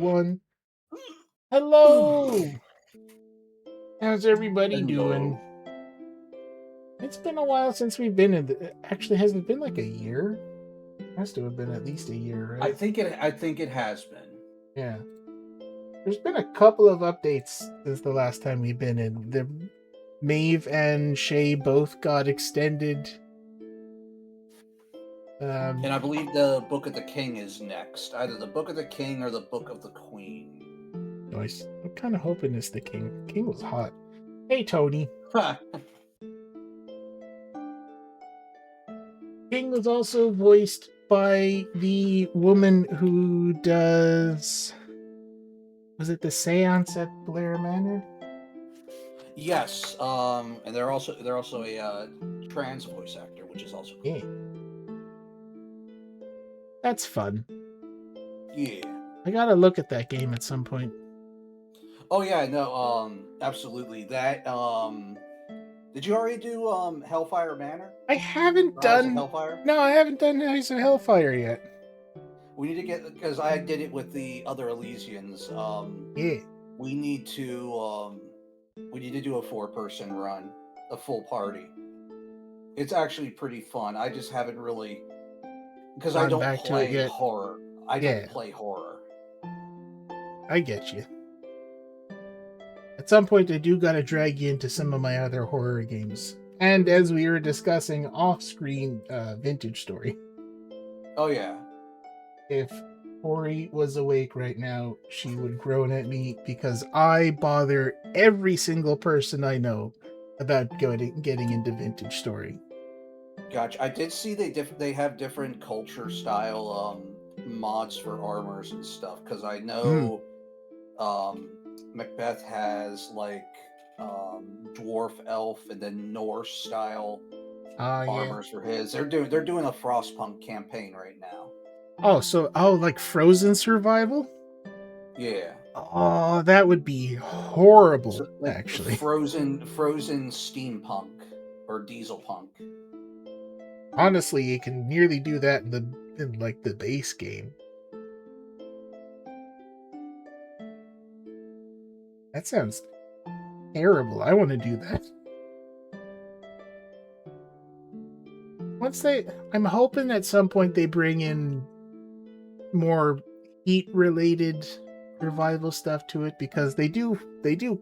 1. Hello! How's everybody doing? Hello. It's been a while since we've been in the... Actually, has it been like a year? Has to have been at least a year, I right? think it has been. Yeah. There's been a couple of updates since the last time we've been in. The Maeve and Shay both got extended. And I believe the Book of the King is next. Either the Book of the King or the Book of the Queen. Nice. I'm kind of hoping it's the King. King was hot. Hey, Tony. King was also voiced by the woman who does... Was it the Seance at Blair Manor? Yes. And they're also a trans voice actor, which is also cool. Yeah. That's fun. Yeah. I gotta look at that game at some point. Oh yeah, no, absolutely. That did you already do Hellfire Manor? I haven't Rise of done... Hellfire? No, I haven't done Rise of Hellfire yet. We need to get, because I did it with the other Elysians. Yeah. We need to do a 4-person run, a full party. It's actually pretty fun. I just haven't really, because I Gone don't back to it play yet. horror. I Yeah. don't play horror. I get you. At some point, I do gotta drag you into some of my other horror games. And as we were discussing off-screen, Vintage Story. Oh yeah. If Ori was awake right now, she would groan at me because I bother every single person I know about getting into Vintage Story. Gotcha. I did see they have different culture style mods for armors and stuff, because I know Macbeth has like dwarf, elf, and then Norse style Yeah. armors for his. They're doing a Frostpunk campaign right now. Oh, like Frozen Survival? Yeah. Oh, that would be horrible, So, like actually. frozen steampunk or diesel punk. Honestly, you can nearly do that in like the base game. That sounds terrible. I want to do that. I'm hoping at some point they bring in more heat-related survival stuff to it, because they do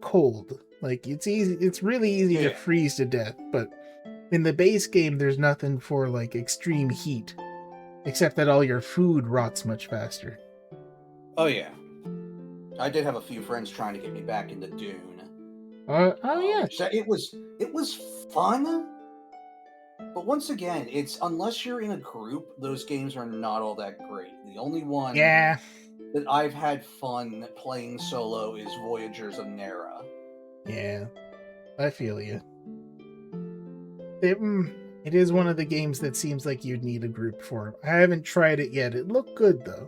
cold. Like, it's really easy to freeze to death, but in the base game there's nothing for like extreme heat, except that all your food rots much faster. Oh yeah. I did have a few friends trying to get me back into Dune. Yeah. So it was fun. But once again, it's, unless you're in a group, those games are not all that great. The only one that I've had fun playing solo is Voyagers of Nera. Yeah, I feel you. It is one of the games that seems like you'd need a group for. I haven't tried it yet. It looked good though.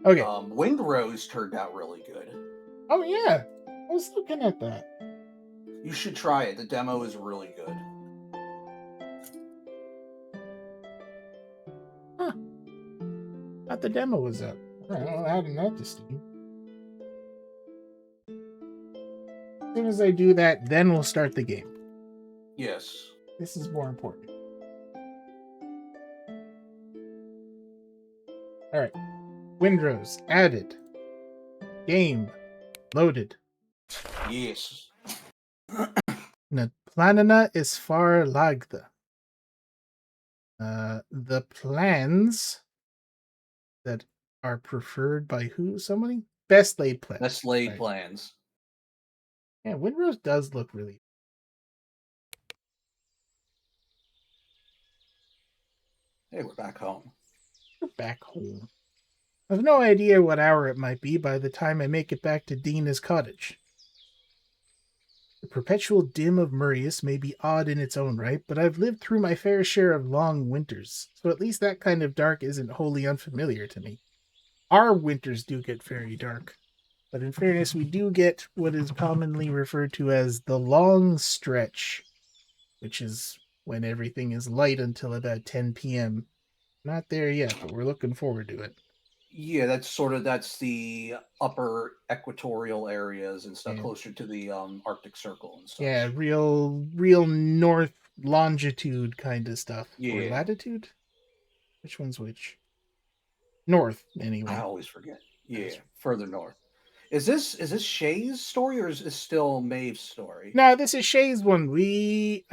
Okay. Windrose turned out really good. Oh yeah, I was looking at that. You should try it. The demo is really good. Huh. Thought the demo was up. I'll add that to Steam. As soon as I do that, then we'll start the game. Yes. This is more important. Alright. Windrose added. Game loaded. Yes. Na planina is far lagda. The plans that are preferred by who? Somebody? Best laid plans. Best laid plans. Yeah, Windrose does look really... Hey, we're back home. We're back home. I have no idea what hour it might be by the time I make it back to Dina's cottage. The perpetual dim of Murius may be odd in its own right, but I've lived through my fair share of long winters, so at least that kind of dark isn't wholly unfamiliar to me. Our winters do get very dark, but in fairness, we do get what is commonly referred to as the long stretch, which is when everything is light until about 10 p.m. Not there yet, but we're looking forward to it. Yeah, that's the upper equatorial areas and stuff, Yeah, closer to the Arctic Circle and yeah, such. real north longitude kind of stuff. Or Yeah, latitude? Which one's which? North, I anyway. always forget. Yeah, That's further north. Is this Shay's story or is this still Maeve's story? No, this is Shay's one. Oh, we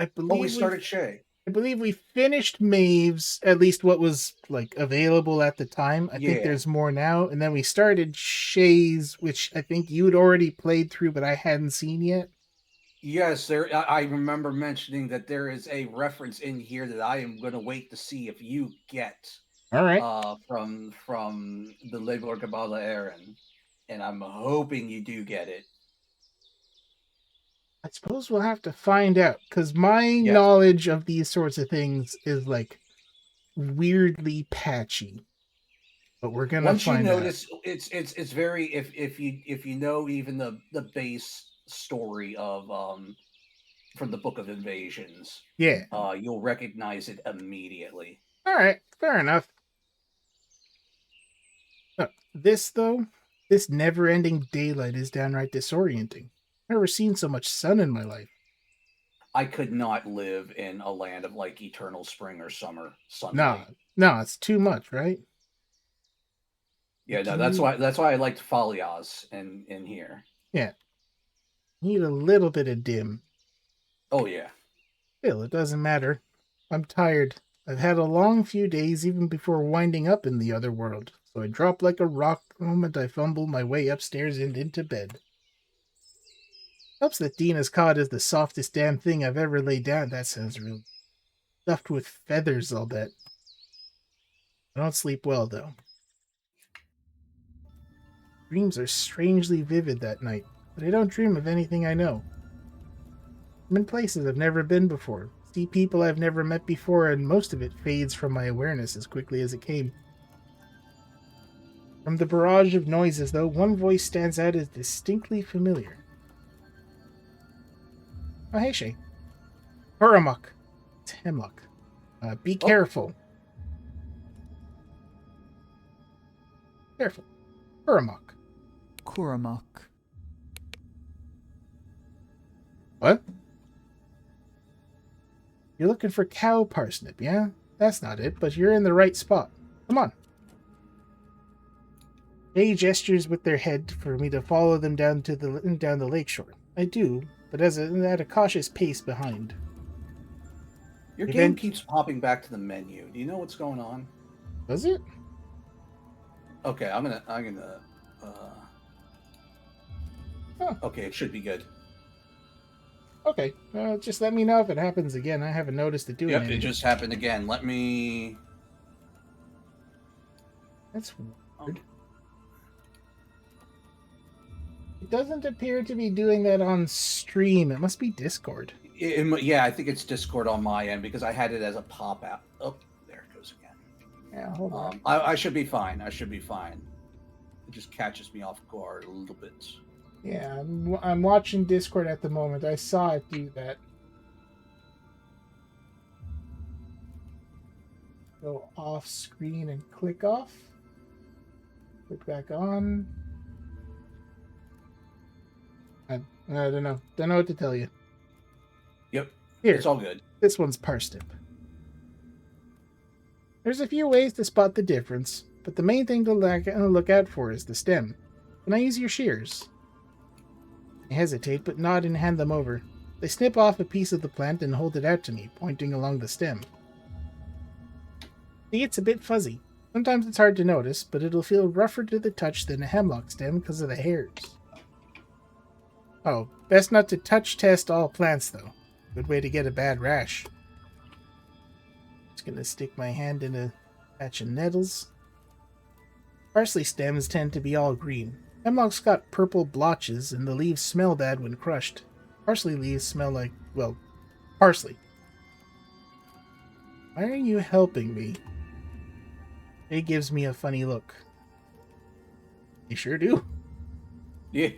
started Shay. I believe we finished Maeve's, at least what was like available at the time. I think Yeah. there's more now, and then we started Shay's, which I think you'd already played through, but I hadn't seen yet. Yes, there. I remember mentioning that there is a reference in here that I am going to wait to see if you get All right. from the Labor Kabbalah Aaron, and I'm hoping you do get it. I suppose we'll have to find out because my Yes. knowledge of these sorts of things is like weirdly patchy, but we're gonna Once you find out. notice, it's very if you know even the base story of from the Book of Invasions, Yeah. you'll recognize it immediately. All right. Fair enough. This though, this never-ending daylight is downright disorienting. Never seen so much sun in my life. I could not live in a land of like eternal spring or summer Nah, sunlight. no, it's too much, right? Yeah, Like no, that's you, why that's why I liked Falias in here. yeah, need a little bit of dim. Oh yeah. Still, it doesn't matter. I'm tired. I've had a long few days even before winding up in the other world, so I drop like a rock the moment I fumble my way upstairs and into bed. Helps that Dina's cot is the softest damn thing I've ever laid down. That sounds real stuffed with feathers, I'll bet. I don't sleep well, though. Dreams are strangely vivid that night, but I don't dream of anything I know. I'm in places I've never been before, see people I've never met before, and most of it fades from my awareness as quickly as it came. From the barrage of noises, though, one voice stands out as distinctly familiar. Oh, hey, Shay. Hurramuk. It's Hemlock. Be Oh, careful. Careful. Hurramuk. Kuramok. What? You're looking for cow parsnip, yeah? That's not it, but you're in the right spot. Come on. They gestures with their head for me to follow them down the lakeshore. I do, but at a cautious pace behind. your game Event keeps popping back to the menu. Do you know what's going on? does it? Okay, I'm gonna. Huh. Okay, it should be good. Okay. Just let me know if it happens again. I haven't noticed it doing Yep, it anything. just happened again. Let me. That's weird. It doesn't appear to be doing that on stream. It must be Discord. Yeah, I think it's Discord on my end because I had it as a pop out. Oh, there it goes again. Yeah, hold on. I should be fine. I should be fine. It just catches me off guard a little bit. Yeah, I'm watching Discord at the moment. I saw it do that. Go off screen and click off. Click back on. I don't know. Don't know what to tell you. Yep, Here, it's all good. this one's parsnip. There's a few ways to spot the difference, but the main thing to look out for is the stem. Can I use your shears? I hesitate, but nod and hand them over. They snip off a piece of the plant and hold it out to me, pointing along the stem. See, it's a bit fuzzy. Sometimes it's hard to notice, but it'll feel rougher to the touch than a hemlock stem because of the hairs. Oh, best not to touch test all plants, though. Good way to get a bad rash. Just gonna stick my hand in a patch of nettles. Parsley stems tend to be all green. Hemlock's got purple blotches, and the leaves smell bad when crushed. Parsley leaves smell like, well, parsley. Why are you helping me? It gives me a funny look. You sure do. Yeah.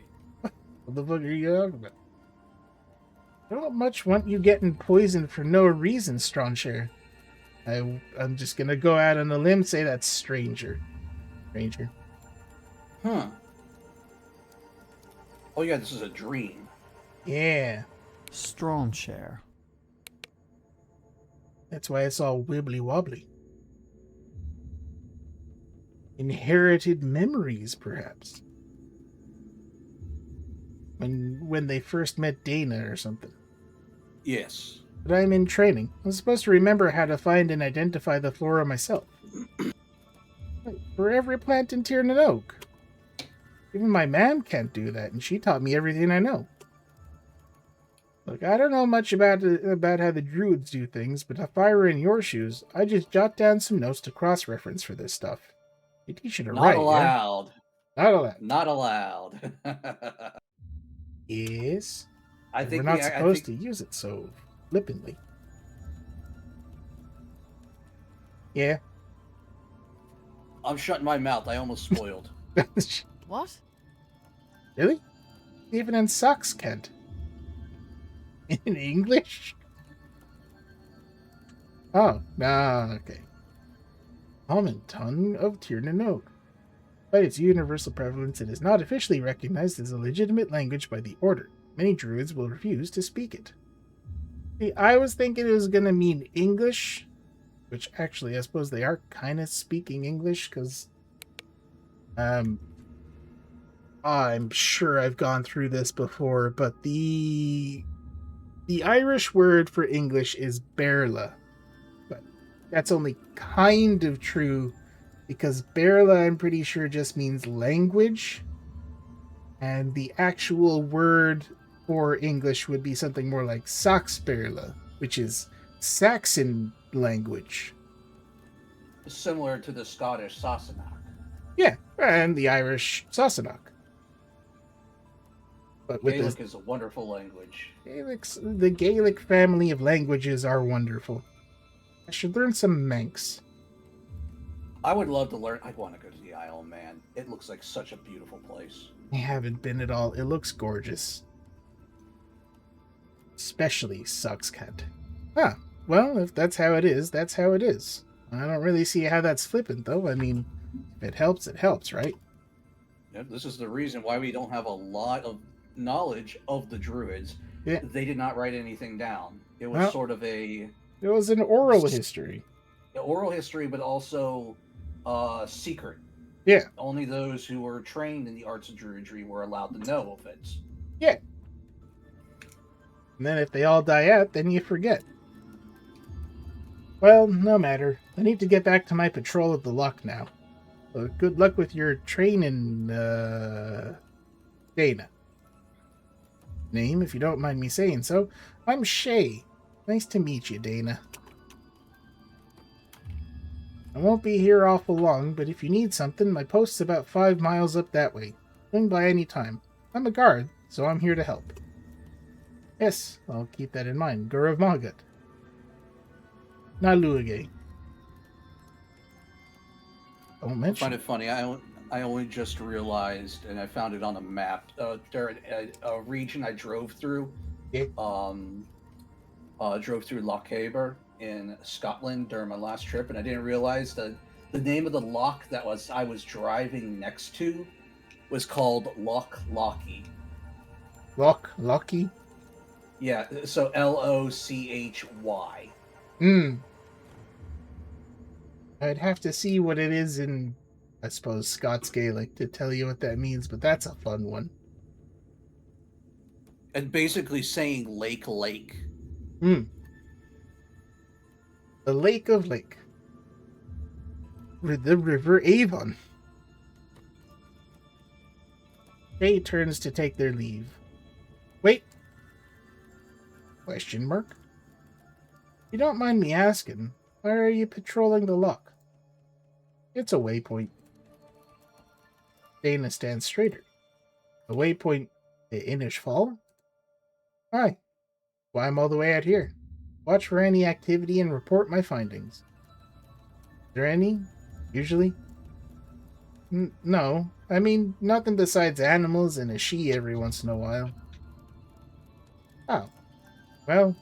What the fuck are you talking about? I don't much want you getting poisoned for no reason, Stronshare. I'm just gonna go out on a limb and say that's stranger. Ranger. Huh. Oh yeah, this is a dream. Yeah. Strong share. That's why it's all wibbly wobbly. Inherited memories, perhaps. When they first met Dana or something. Yes. But I'm in training. I'm supposed to remember how to find and identify the flora myself. For every plant in Tirnan. Even my mom can't do that, and she taught me everything I know. Look, I don't know much about how the druids do things, but if I were in your shoes, I'd just jot down some notes to cross-reference for this stuff. You teach you to Not write, yeah? allowed. Not allowed. Not allowed. Yes. I We're think not I supposed think to use it so flippantly. Yeah. I'm shutting my mouth. I almost spoiled. What? Really? Even in socks can't. In English? Oh, nah, okay. Common tongue of Tirnan. By its universal prevalence, it is not officially recognized as a legitimate language by the Order. Many druids will refuse to speak it. See, I was thinking it was going to mean English, which actually, I suppose they are kind of speaking English, because I'm sure I've gone through this before, but the Irish word for English is berla. But that's only kind of true because berla, I'm pretty sure, just means language. And the actual word for English would be something more like Saxberla, which is Saxon language. Similar to the Scottish Sassenach. Yeah, and the Irish Sassenach. But with Gaelic is a wonderful language. the Gaelic family of languages are wonderful. I should learn some Manx. I would love to learn. I want to go to the Isle, man. It looks like such a beautiful place. I haven't been at all. It looks gorgeous. Especially Suckscat. Ah, well, if that's how it is, that's how it is. I don't really see how that's flippant, though. I mean, if it helps, right? Yeah, this is the reason why we don't have a lot of knowledge of the Druids. Yeah. They did not write anything down. It was sort of a... It was an oral history. Oral history, but also secret. Yeah. Only those who were trained in the arts of Druidry were allowed to know of it. Yeah. And then if they all die out, then you forget. Well, no matter. I need to get back to my patrol of the Loch now. Good luck with your training, Dana. Name, if you don't mind me saying so. I'm Shay. Nice to meet you, Dana. I won't be here awful long, but if you need something, my post's about 5 miles up that way. Swing by any time. I'm a guard, so I'm here to help. Yes, I'll keep that in mind. Gurav Magat. Naluage. Don't mention. I find it funny. I only just realized, and I found it on a map. During a region I drove through. Yeah. Drove through Loch in Scotland during my last trip, and I didn't realize that the name of the loch that I was driving next to was called Loch Lochy. Loch Lochy? Yeah, so Lochy. I'd have to see what it is in, I suppose, Scots Gaelic to tell you what that means, but that's a fun one. And basically saying lake. The Lake of Lake. The River Avon. Shay turns to take their leave. Wait. Question mark? If you don't mind me asking, why are you patrolling the loch? It's a waypoint. Dana stands straighter. A waypoint at Inish Fall? Aye. Why I'm all the way out here. Watch for any activity and report my findings. Is there any? Usually? No. I mean, nothing besides animals and a she every once in a while. Oh. Well.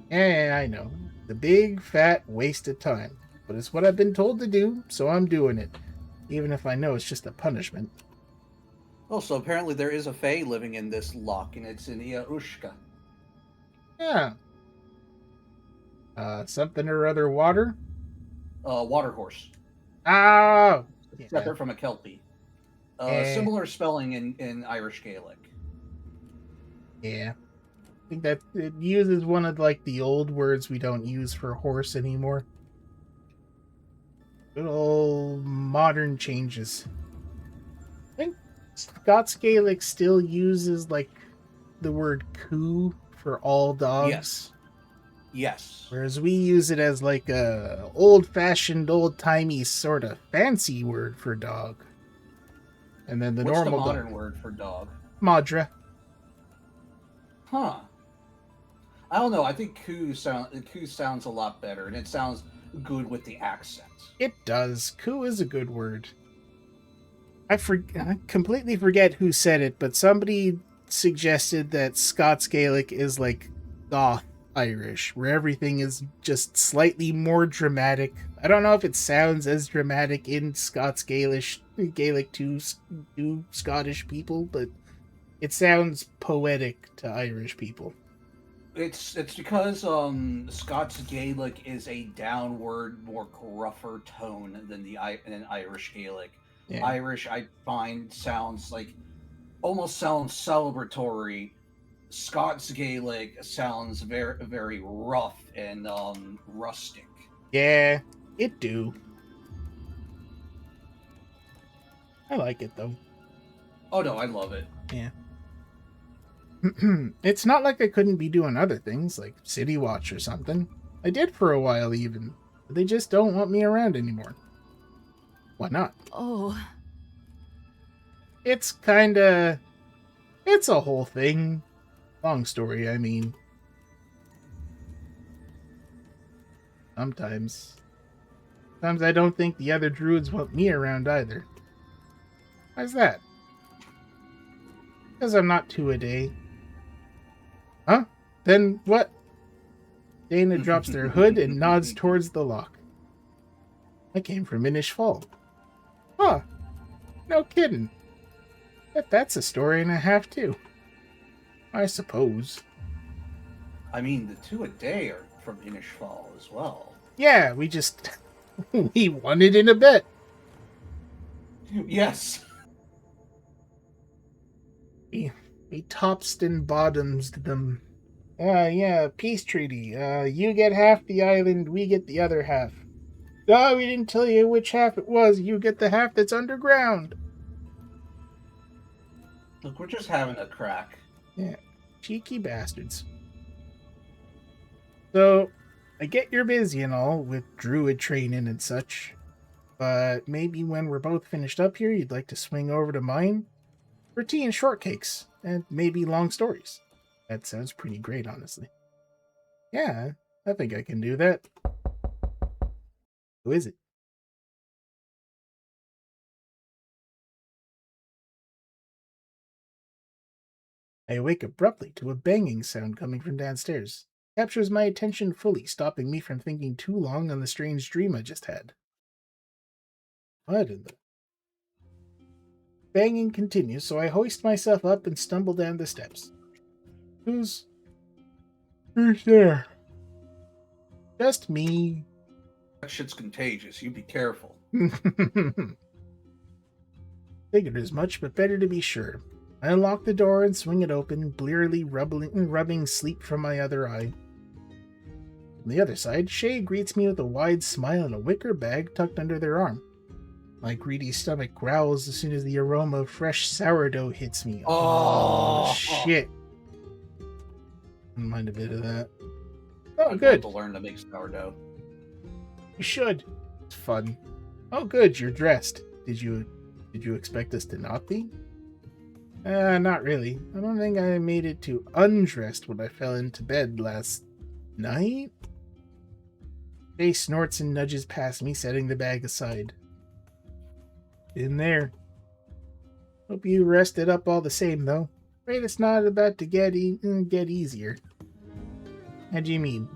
Yeah, I know. The big, fat waste of time. But it's what I've been told to do, so I'm doing it. even if I know it's just a punishment. Oh, so apparently there is a fae living in this loch, and it's in Iarushka. Yeah. Something or other water? Water horse. Oh! Yeah. Separate from a kelpie. Similar spelling in Irish Gaelic. Yeah. I think that it uses one of like the old words we don't use for horse anymore. Good old modern changes. I think Scots Gaelic still uses like the word coo for all dogs. Yes. Whereas we use it as like a old-fashioned, old-timey sort of fancy word for dog. And then the What's normal the modern dog. word for dog? Madra. Huh. I don't know. I think coo sounds a lot better, and it sounds good with the accent. It does. Coo is a good word. I completely forget who said it, but somebody suggested that Scots Gaelic is like Goth Irish, where everything is just slightly more dramatic. I don't know if it sounds as dramatic in Scots Gaelic to Scottish people, but it sounds poetic to Irish people. It's because Scots Gaelic is a downward, more gruffer tone than than Irish Gaelic. Yeah. Irish, I find, almost sounds celebratory. Scots Gaelic sounds very, very rough and rustic. Yeah, it do. I like it though. Oh no, I love it. Yeah. It's not like I couldn't be doing other things, like City Watch or something. I did for a while even. But they just don't want me around anymore. Why not? Oh. It's a whole thing. Long story, I mean. Sometimes I don't think the other druids want me around either. Why's that? Because I'm not 2 a day. Huh? Then what? Dana drops their hood and nods towards the loch. I came from Minish Fall. Huh. No kidding. Bet that's a story and a half, too. I suppose. I mean, the 2 a day are from Inishfall as well. Yeah, we just... we won it in a bet. Yes. We topsed and bottomsed them. Yeah, peace treaty. You get half the island, we get the other half. Oh, we didn't tell you which half it was. You get the half that's underground. Look, we're just having a crack. Yeah, cheeky bastards. So, I get you're busy and all with druid training and such, but maybe when we're both finished up here, you'd like to swing over to mine for tea and shortcakes, and maybe long stories. That sounds pretty great, honestly. Yeah, I think I can do that. Who is it? I awake abruptly to a banging sound coming from downstairs. Captures my attention fully, stopping me from thinking too long on the strange dream I just had. What in the... Banging continues, so I hoist myself up and stumble down the steps. Who's there? Just me. That shit's contagious. You be careful. Figured as much, but better to be sure. I unlock the door and swing it open, blearily rubbing sleep from my other eye. On the other side, Shay greets me with a wide smile and a wicker bag tucked under their arm. My greedy stomach growls as soon as the aroma of fresh sourdough hits me. Oh shit. Don't mind a bit of that. Oh, I'd good. love to learn to make sourdough. You should. It's fun. Oh, good. You're dressed. Did you expect us to not be? Not really. I don't think I made it to undressed when I fell into bed last night. Jay snorts and nudges past me, setting the bag aside. In there. Hope you rested up all the same, though. Afraid it's not about to get easier. How do you mean?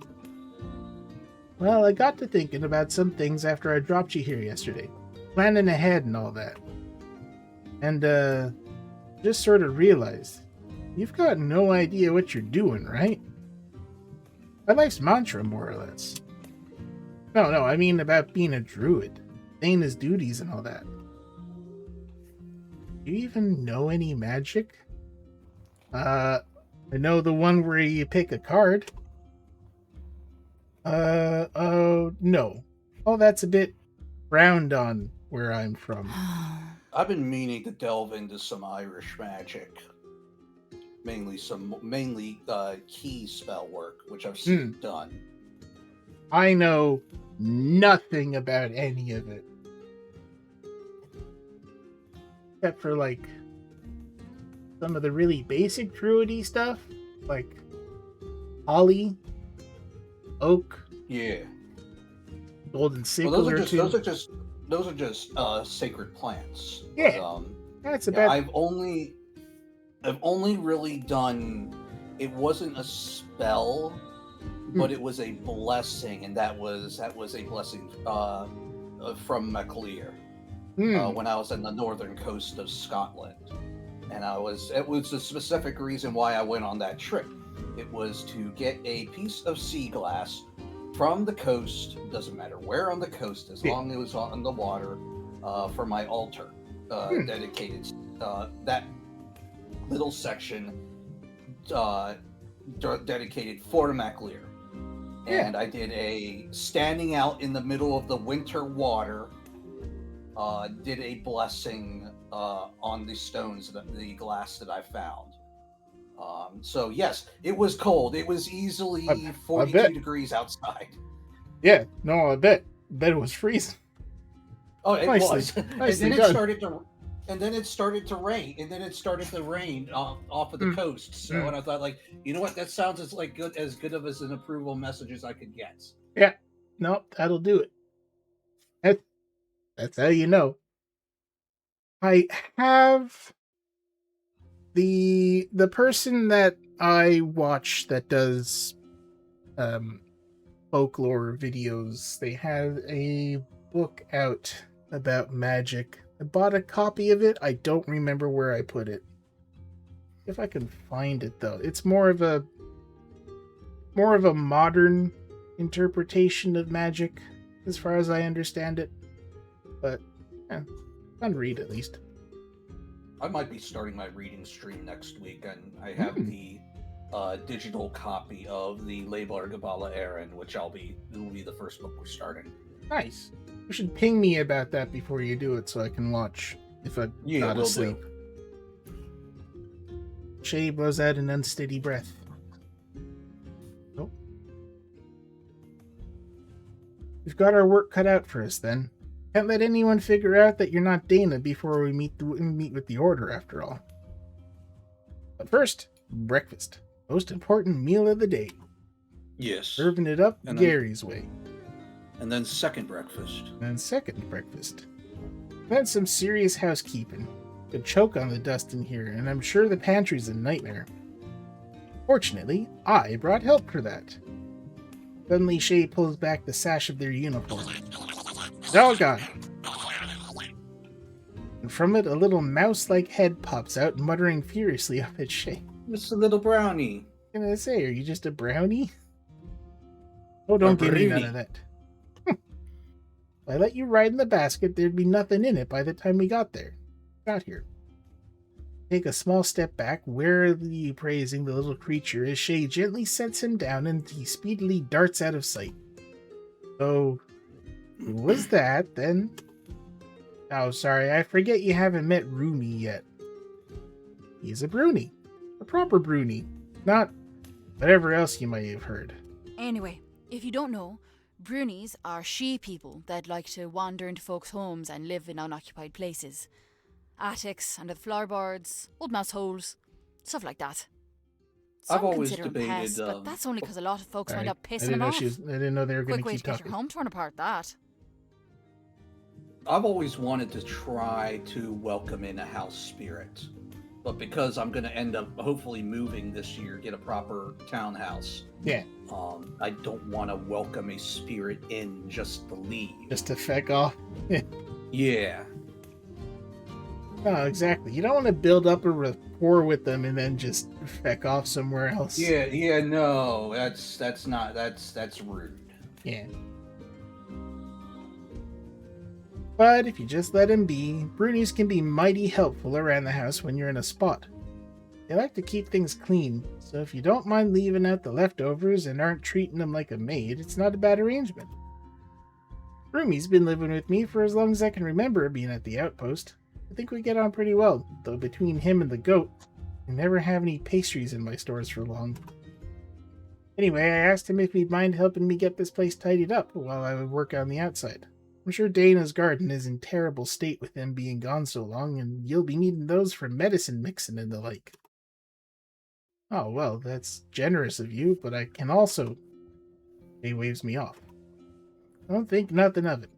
Well, I got to thinking about some things after I dropped you here yesterday. planning ahead and all that. And just sort of realized, you've got no idea what you're doing, right? My life's mantra, more or less. No, I mean about being a druid, saying his duties and all that. Do you even know any magic? I know the one where you pick a card. No. Oh, that's a bit round on where I'm from. I've been meaning to delve into some Irish magic. Mainly key spell work, which I've seen done. I know nothing about any of it. Except for, like, some of the really basic druidy stuff. Like, holly, oak, yeah, golden sickle, well, those are just sacred plants. Yeah, but, that's about. I've only really done. It wasn't a spell, but it was a blessing, and that was a blessing from Mear when I was on the northern coast of Scotland, and it was a specific reason why I went on that trip. It was to get a piece of sea glass from the coast, doesn't matter where on the coast, as long as it was on the water, for my altar, dedicated, that little section dedicated for Mear. And I did a standing out in the middle of the winter water, did a blessing on the stones, the glass that I found. So yes, it was cold. It was easily 42 degrees outside. Yeah, no, I bet it was freezing. Oh, it was. Nicely And then it started to rain. Off of the coast. So, and I thought, like, you know what? That sounds as good of an approval message as I could get. Yeah, no, that'll do it. That's how you know. I have the person that I watch that does folklore videos. They have a book out about magic. I bought a copy of it. I don't remember where I put it. If I can find it though. It's more of a modern interpretation of magic as far as I understand it. But fun read at least. I might be starting my reading stream next week, and I have the digital copy of the Laoch Gabala Aaron, which will be the first book we're starting. Nice. You should ping me about that before you do it so I can watch if I'm not asleep. Shay blows out an unsteady breath. Nope. We've got our work cut out for us then. Can't let anyone figure out that you're not Dana before we meet with the Order, after all. But first, breakfast. Most important meal of the day. Yes. Serving it up Gary's way. And then second breakfast. Then some serious housekeeping. Could choke on the dust in here, and I'm sure the pantry's a nightmare. Fortunately, I brought help for that. Suddenly, Shay pulls back the sash of their uniform. Doggone! And from it, a little mouse-like head pops out, muttering furiously up at Shay. It's a little brownie. What can I say? Are you just a brownie? Oh, don't give me none of that. If I let you ride in the basket, there'd be nothing in it by the time we got here. Take a small step back, warily praising the little creature as Shay gently sets him down and he speedily darts out of sight. So, who was that, then? Oh, sorry, I forget you haven't met Rumi yet. He's a bruni. A proper bruni. Not whatever else you might have heard. Anyway, if you don't know, brunies are she-people that like to wander into folks' homes and live in unoccupied places. Attics, under the floorboards, old mouse holes, stuff like that. Some I've always consider them debated, pests, but that's only because a lot of folks wind up pissing them off. I didn't know they were going to Quick way keep to get talking. your home torn apart, that. I've always wanted to try to welcome in a house spirit. But because I'm going to end up hopefully moving this year, get a proper townhouse. Yeah. I don't want to welcome a spirit in just to leave. Just to feck off. Yeah. No, exactly. You don't want to build up a rapport with them and then just feck off somewhere else. Yeah, no, that's rude. Yeah. But if you just let them be, brunies can be mighty helpful around the house when you're in a spot. They like to keep things clean, so if you don't mind leaving out the leftovers and aren't treating them like a maid, it's not a bad arrangement. Roomy's been living with me for as long as I can remember being at the outpost. I think we get on pretty well, though between him and the goat, I never have any pastries in my stores for long. Anyway, I asked him if he'd mind helping me get this place tidied up while I would work on the outside. I'm sure Dana's garden is in terrible state with them being gone so long, and you'll be needing those for medicine mixing and the like. Oh, well, that's generous of you, but I can also... He waves me off. Don't think nothing of it.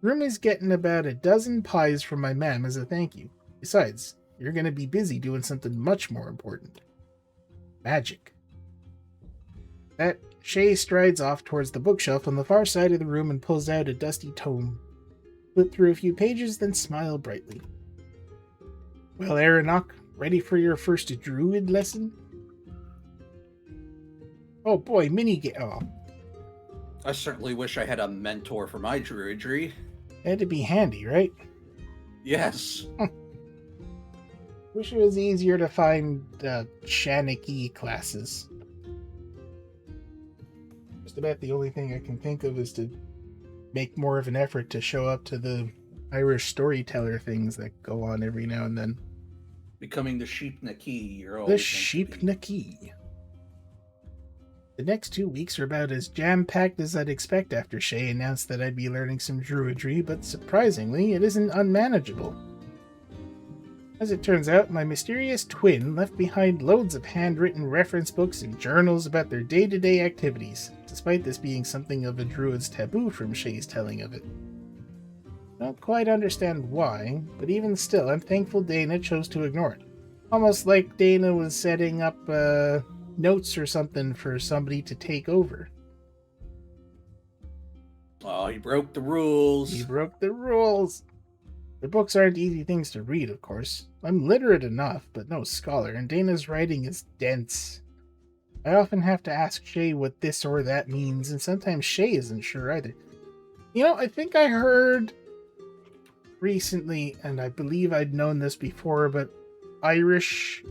Roomy's getting about a dozen pies from my mam as a thank you. Besides, you're going to be busy doing something much more important. Magic. That Shay strides off towards the bookshelf on the far side of the room and pulls out a dusty tome. Flip through a few pages, then smile brightly. Well, Aeronach, ready for your first druid lesson? Oh boy, Oh, I certainly wish I had a mentor for my druidry. had to be handy, right? Yes. Wish it was easier to find Shanaki classes. Just about the only thing I can think of is to make more of an effort to show up to the Irish storyteller things that go on every now and then. Becoming the sheep Naki, you're The always sheep Naki. The next 2 weeks are about as jam-packed as I'd expect after Shay announced that I'd be learning some druidry, but surprisingly, it isn't unmanageable. As it turns out, my mysterious twin left behind loads of handwritten reference books and journals about their day-to-day activities, despite this being something of a druid's taboo from Shay's telling of it. Don't quite understand why, but even still, I'm thankful Dana chose to ignore it. Almost like Dana was setting up, notes or something for somebody to take over. Oh, he broke the rules. He broke the rules. The books aren't easy things to read, of course. I'm literate enough, but no scholar, and Dana's writing is dense. I often have to ask Shay what this or that means, and sometimes Shay isn't sure either. You know, I think I heard recently, and I believe I'd known this before, but Irish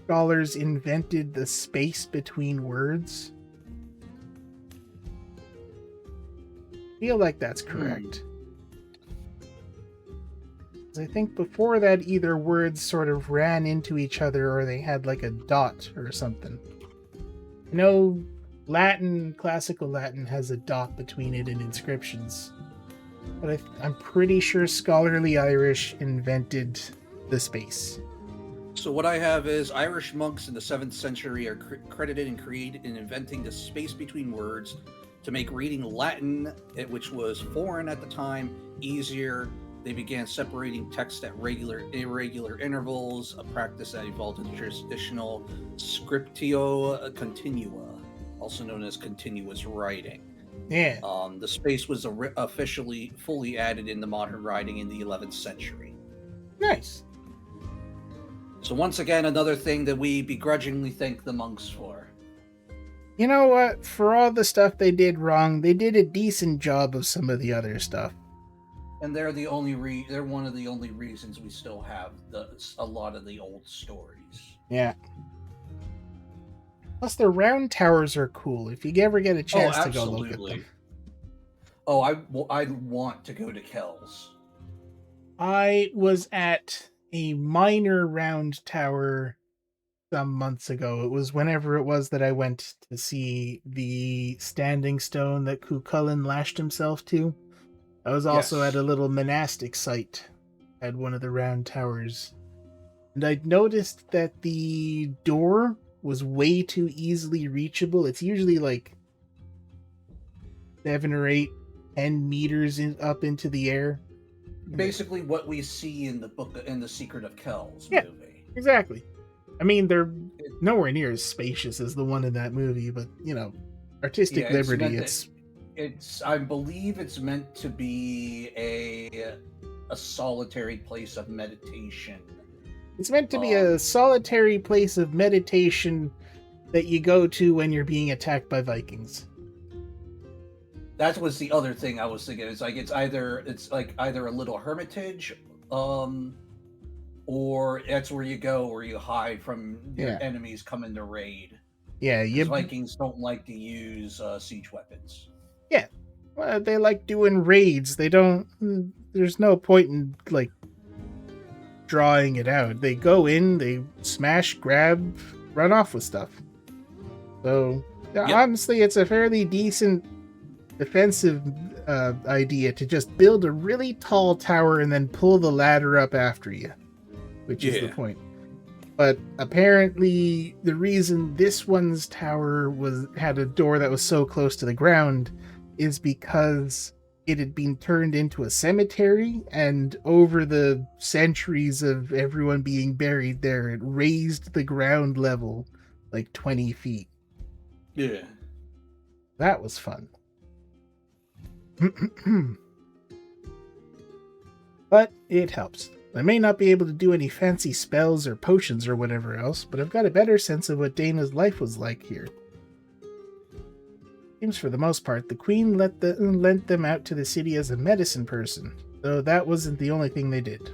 scholars invented the space between words. I feel like that's correct. I think before that, either words sort of ran into each other or they had like a dot or something. I know Latin, classical Latin, has a dot between it and inscriptions. But I'm pretty sure scholarly Irish invented the space. So what I have is Irish monks in the 7th century are credited and created in inventing the space between words to make reading Latin, which was foreign at the time, easier. They began separating text at irregular intervals, a practice that evolved into traditional scriptio continua, also known as continuous writing. Yeah. The space was officially fully added into modern writing in the 11th century. Nice. So once again, another thing that we begrudgingly thank the monks for. You know what? For all the stuff they did wrong, they did a decent job of some of the other stuff. And they're they're one of the only reasons we still have a lot of the old stories. Yeah. Plus, the round towers are cool. If you ever get a chance to go look at them. Oh, I want to go to Kells. I was at a minor round tower some months ago. It was whenever it was that I went to see the standing stone that Cuchulainn lashed himself to. I was also at a little monastic site at one of the round towers. And I'd noticed that the door was way too easily reachable. It's usually like 7 or 8, 10 meters up into the air. Basically what we see in the Secret of Kells movie. Exactly. I mean, they're nowhere near as spacious as the one in that movie, but, you know, artistic liberty, it's I believe it's meant to be a solitary place of meditation. It's meant to be a solitary place of meditation that you go to when you're being attacked by Vikings. That was the other thing I was thinking. It's either a little hermitage, or that's where you go where you hide from your enemies coming to raid. Yeah, Vikings don't like to use siege weapons. Yeah, well, they like doing raids. They don't. There's no point in like drawing it out. They go in, they smash, grab, run off with stuff. So honestly, it's a fairly decent defensive idea to just build a really tall tower and then pull the ladder up after you, which is the point. But apparently, the reason this one's tower had a door that was so close to the ground is because it had been turned into a cemetery, and over the centuries of everyone being buried there, it raised the ground level like 20 feet. Yeah. That was fun. But it helps. I may not be able to do any fancy spells or potions or whatever else, but I've got a better sense of what Dana's life was like here. Seems for the most part, the Queen lent them out to the city as a medicine person, though that wasn't the only thing they did.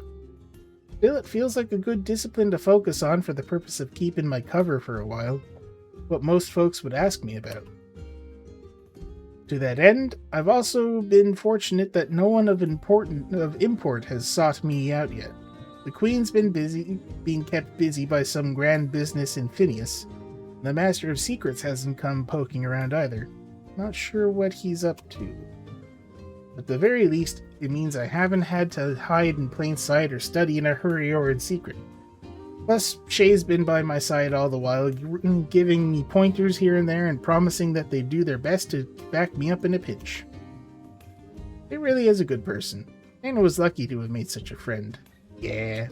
Still, it feels like a good discipline to focus on for the purpose of keeping my cover for a while, what most folks would ask me about. To that end, I've also been fortunate that no one of import has sought me out yet. The Queen's been being kept busy by some grand business in Phineas. The Master of Secrets hasn't come poking around either. Not sure what he's up to. At the very least, it means I haven't had to hide in plain sight or study in a hurry or in secret. Plus, Shay's been by my side all the while, giving me pointers here and there and promising that they'd do their best to back me up in a pinch. He really is a good person, and was lucky to have made such a friend. Yeah.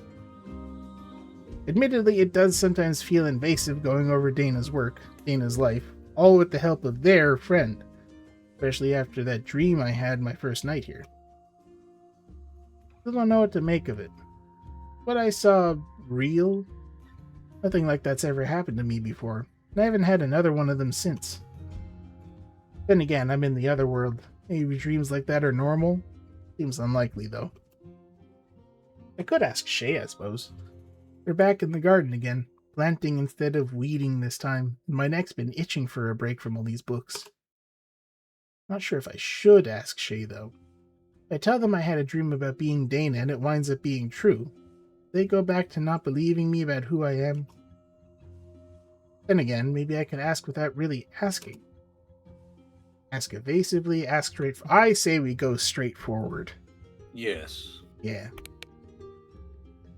Admittedly, it does sometimes feel invasive going over Dana's work, Dana's life, all with the help of their friend, especially after that dream I had my first night here. Still don't know what to make of it. What I saw real? Nothing like that's ever happened to me before, and I haven't had another one of them since. Then again, I'm in the other world. Maybe dreams like that are normal? Seems unlikely, though. I could ask Shay, I suppose. We're back in the garden again, planting instead of weeding this time, and my neck's been itching for a break from all these books. Not sure if I should ask Shay, though. If I tell them I had a dream about being Dana and it winds up being true, they go back to not believing me about who I am. Then again, maybe I could ask without really asking. Ask evasively, ask straight. I say we go straight forward. Yes. Yeah.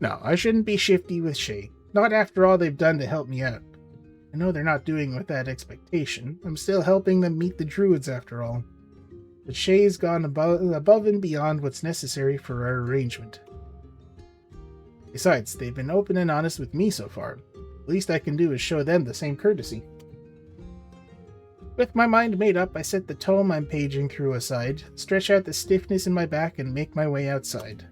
No, I shouldn't be shifty with Shay. Not after all they've done to help me out. I know they're not doing with that expectation. I'm still helping them meet the druids after all. But Shay's gone above and beyond what's necessary for our arrangement. Besides, they've been open and honest with me so far. The least I can do is show them the same courtesy. With my mind made up, I set the tome I'm paging through aside, stretch out the stiffness in my back, and make my way outside.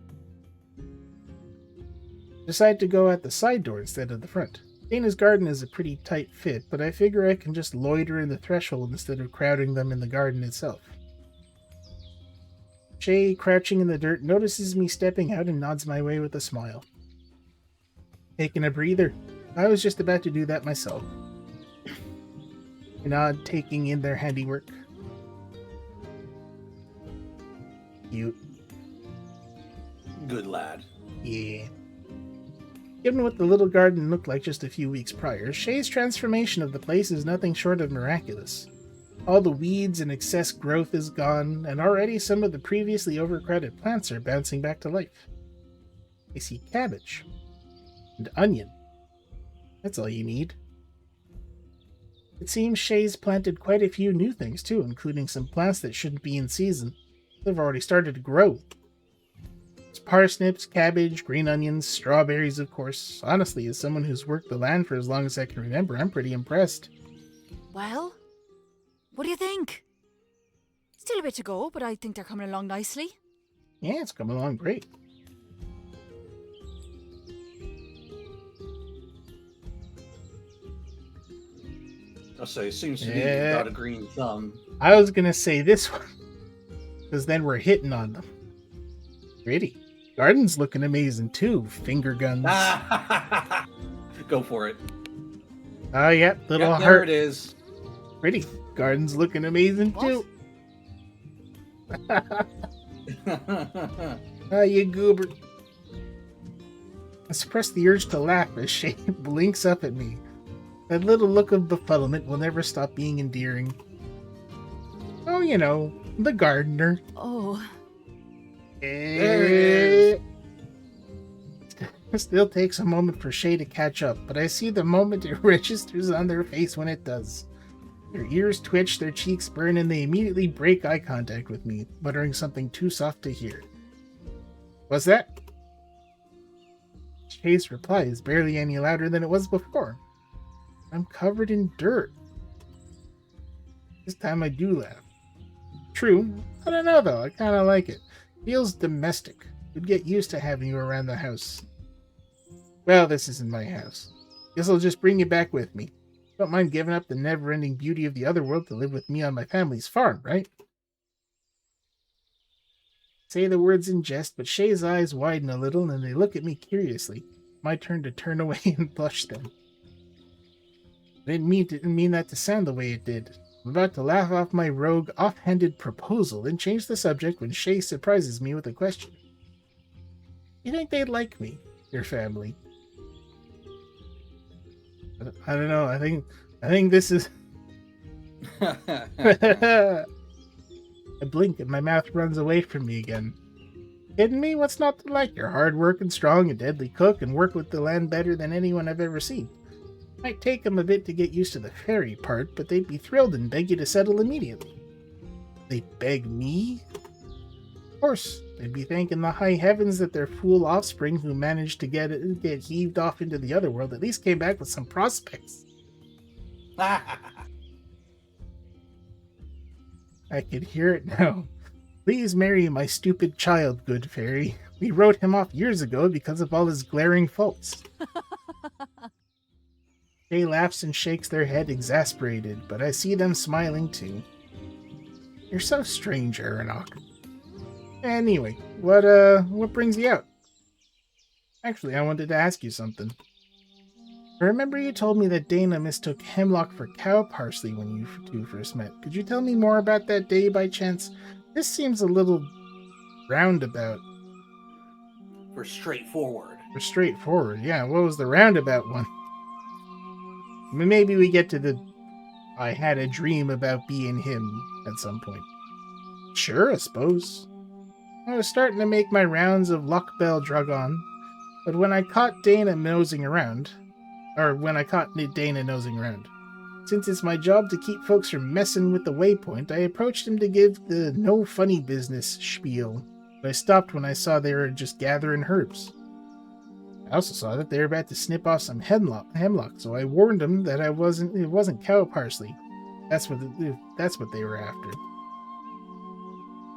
Decide to go out the side door instead of the front. Dana's garden is a pretty tight fit, but I figure I can just loiter in the threshold instead of crowding them in the garden itself. Shay, crouching in the dirt, notices me stepping out and nods my way with a smile. Taking a breather. I was just about to do that myself. I nod, taking in their handiwork. Cute. Good lad. Yeah. Given what the little garden looked like just a few weeks prior, Shay's transformation of the place is nothing short of miraculous. All the weeds and excess growth is gone, and already some of the previously overcrowded plants are bouncing back to life. I see cabbage. And onion. That's all you need. It seems Shay's planted quite a few new things too, including some plants that shouldn't be in season. They've already started to grow. It's parsnips, cabbage, green onions, strawberries, of course. Honestly, as someone who's worked the land for as long as I can remember, I'm pretty impressed. Well, what do you think? It's Still a bit to go, but I think they're coming along nicely. Yeah, it's coming along great. I'll say, it seems to me you've got a green thumb. I was going to say this one, because then we're hitting on them. Pretty. Garden's looking amazing, too. Finger guns. Go for it. Oh, yeah, little Yep, heart. there it is. Pretty. Garden's looking amazing, What? too. Ah, you goober. I suppress the urge to laugh as Shay blinks up at me. That little look of befuddlement will never stop being endearing. Oh, you know, the gardener. Oh, There it is. It still takes a moment for Shay to catch up, but I see the moment it registers on their face when it does. Their ears twitch, their cheeks burn, and they immediately break eye contact with me, muttering something too soft to hear. What's that? Shay's reply is barely any louder than it was before. I'm covered in dirt. This time I do laugh. True. I don't know though, I kinda like it. Feels domestic. Would get used to having you around the house. Well, this isn't my house. Guess I'll just bring you back with me. Don't mind giving up the never-ending beauty of the other world to live with me on my family's farm, right? Say the words in jest, but Shay's eyes widen a little and they look at me curiously. My turn to turn away and blush then. I didn't mean that to sound the way it did. I'm about to laugh off my rogue, off-handed proposal and change the subject when Shay surprises me with a question. You think they'd like me, your family? I don't know. I think this is. I blink and my mouth runs away from me again. Kidding me? What's not to like? You're hard-working, strong, a deadly cook, and work with the land better than anyone I've ever seen. Might take them a bit to get used to the fairy part, but they'd be thrilled and beg you to settle immediately. They beg me? Of course, they'd be thanking the high heavens that their fool offspring who managed to get heaved off into the other world at least came back with some prospects. I could hear it now. Please marry my stupid child, good fairy. We wrote him off years ago because of all his glaring faults. Shay laughs and shakes their head exasperated, but I see them smiling too. You're so strange, Aeronach. Anyway, what brings you out? Actually, I wanted to ask you something. I remember you told me that Dana mistook hemlock for cow parsley when you two first met. Could you tell me more about that day by chance? This seems a little roundabout. For straightforward. For straightforward, yeah. What was the roundabout one? Maybe we get to the I had a dream about being him at some point. Sure, I suppose. I was starting to make my rounds of Lochbel Dragon, but when I caught Dana nosing around, since it's my job to keep folks from messing with the waypoint, I approached him to give the no funny business spiel, but I stopped when I saw they were just gathering herbs. I also saw that they were about to snip off some hemlock, so I warned them that it wasn't cow parsley. That's what they were after.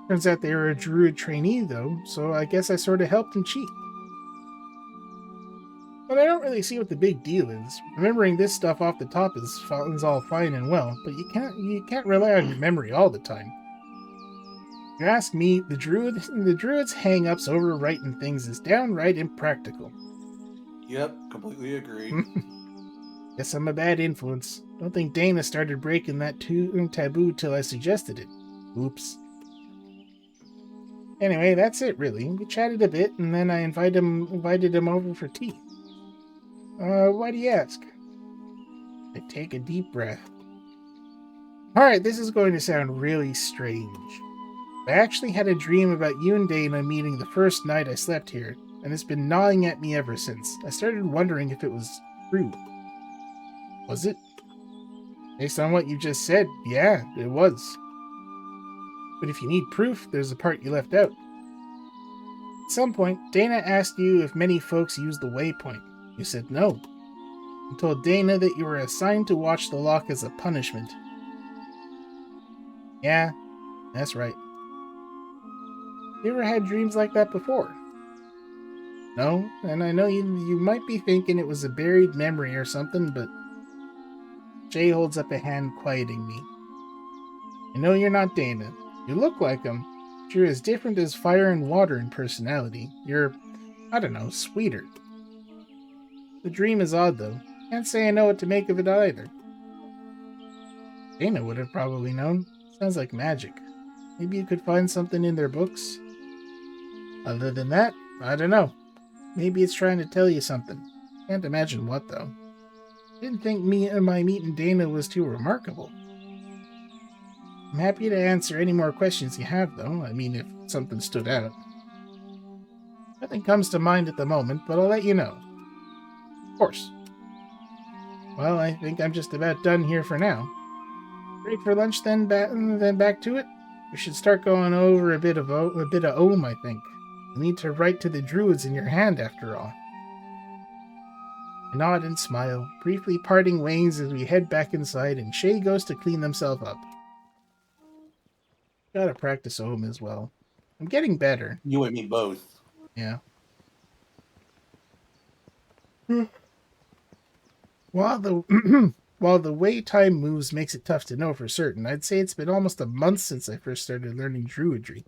Turns out they were a druid trainee, though, so I guess I sort of helped them cheat. But I don't really see what the big deal is. Remembering this stuff off the top is all fine and well, but you can't rely on your memory all the time. If you ask me, the druid's hang-ups over writing things is downright impractical. Yep, completely agree. Guess I'm a bad influence. Don't think Dana started breaking that taboo till I suggested it. Oops. Anyway, that's it really. We chatted a bit, and then I invited him over for tea. Why do you ask? I take a deep breath. Alright, this is going to sound really strange. I actually had a dream about you and Dana meeting the first night I slept here, and it's been gnawing at me ever since. I started wondering if it was true. Was it? Based on what you just said, yeah, it was. But if you need proof, there's a part you left out. At some point, Dana asked you if many folks use the waypoint. You said no. You told Dana that you were assigned to watch the loch as a punishment. Yeah, That's right. You ever had dreams like that before? No? And I know you might be thinking it was a buried memory or something, but Shay holds up a hand, quieting me. I know you're not Dana. You look like him. But you're as different as fire and water in personality. You're, I don't know, sweeter. The dream is odd, though. Can't say I know what to make of it either. Dana would have probably known. Sounds like magic. Maybe you could find something in their books. Other than that, I don't know. Maybe it's trying to tell you something. Can't imagine what, though. Didn't think my meeting Dana was too remarkable. I'm happy to answer any more questions you have, though. I mean, if something stood out. Nothing comes to mind at the moment, but I'll let you know. Of course. Well, I think I'm just about done here for now. Break for lunch, then back to it? We should start going over a bit of Ohm, I think. You need to write to the druids in your hand, after all. I nod and smile, briefly parting ways as we head back inside, and Shay goes to clean himself up. Gotta practice Ohm as well. I'm getting better. You and me both. Yeah. While the way time moves makes it tough to know for certain, I'd say it's been almost a month since I first started learning druidry.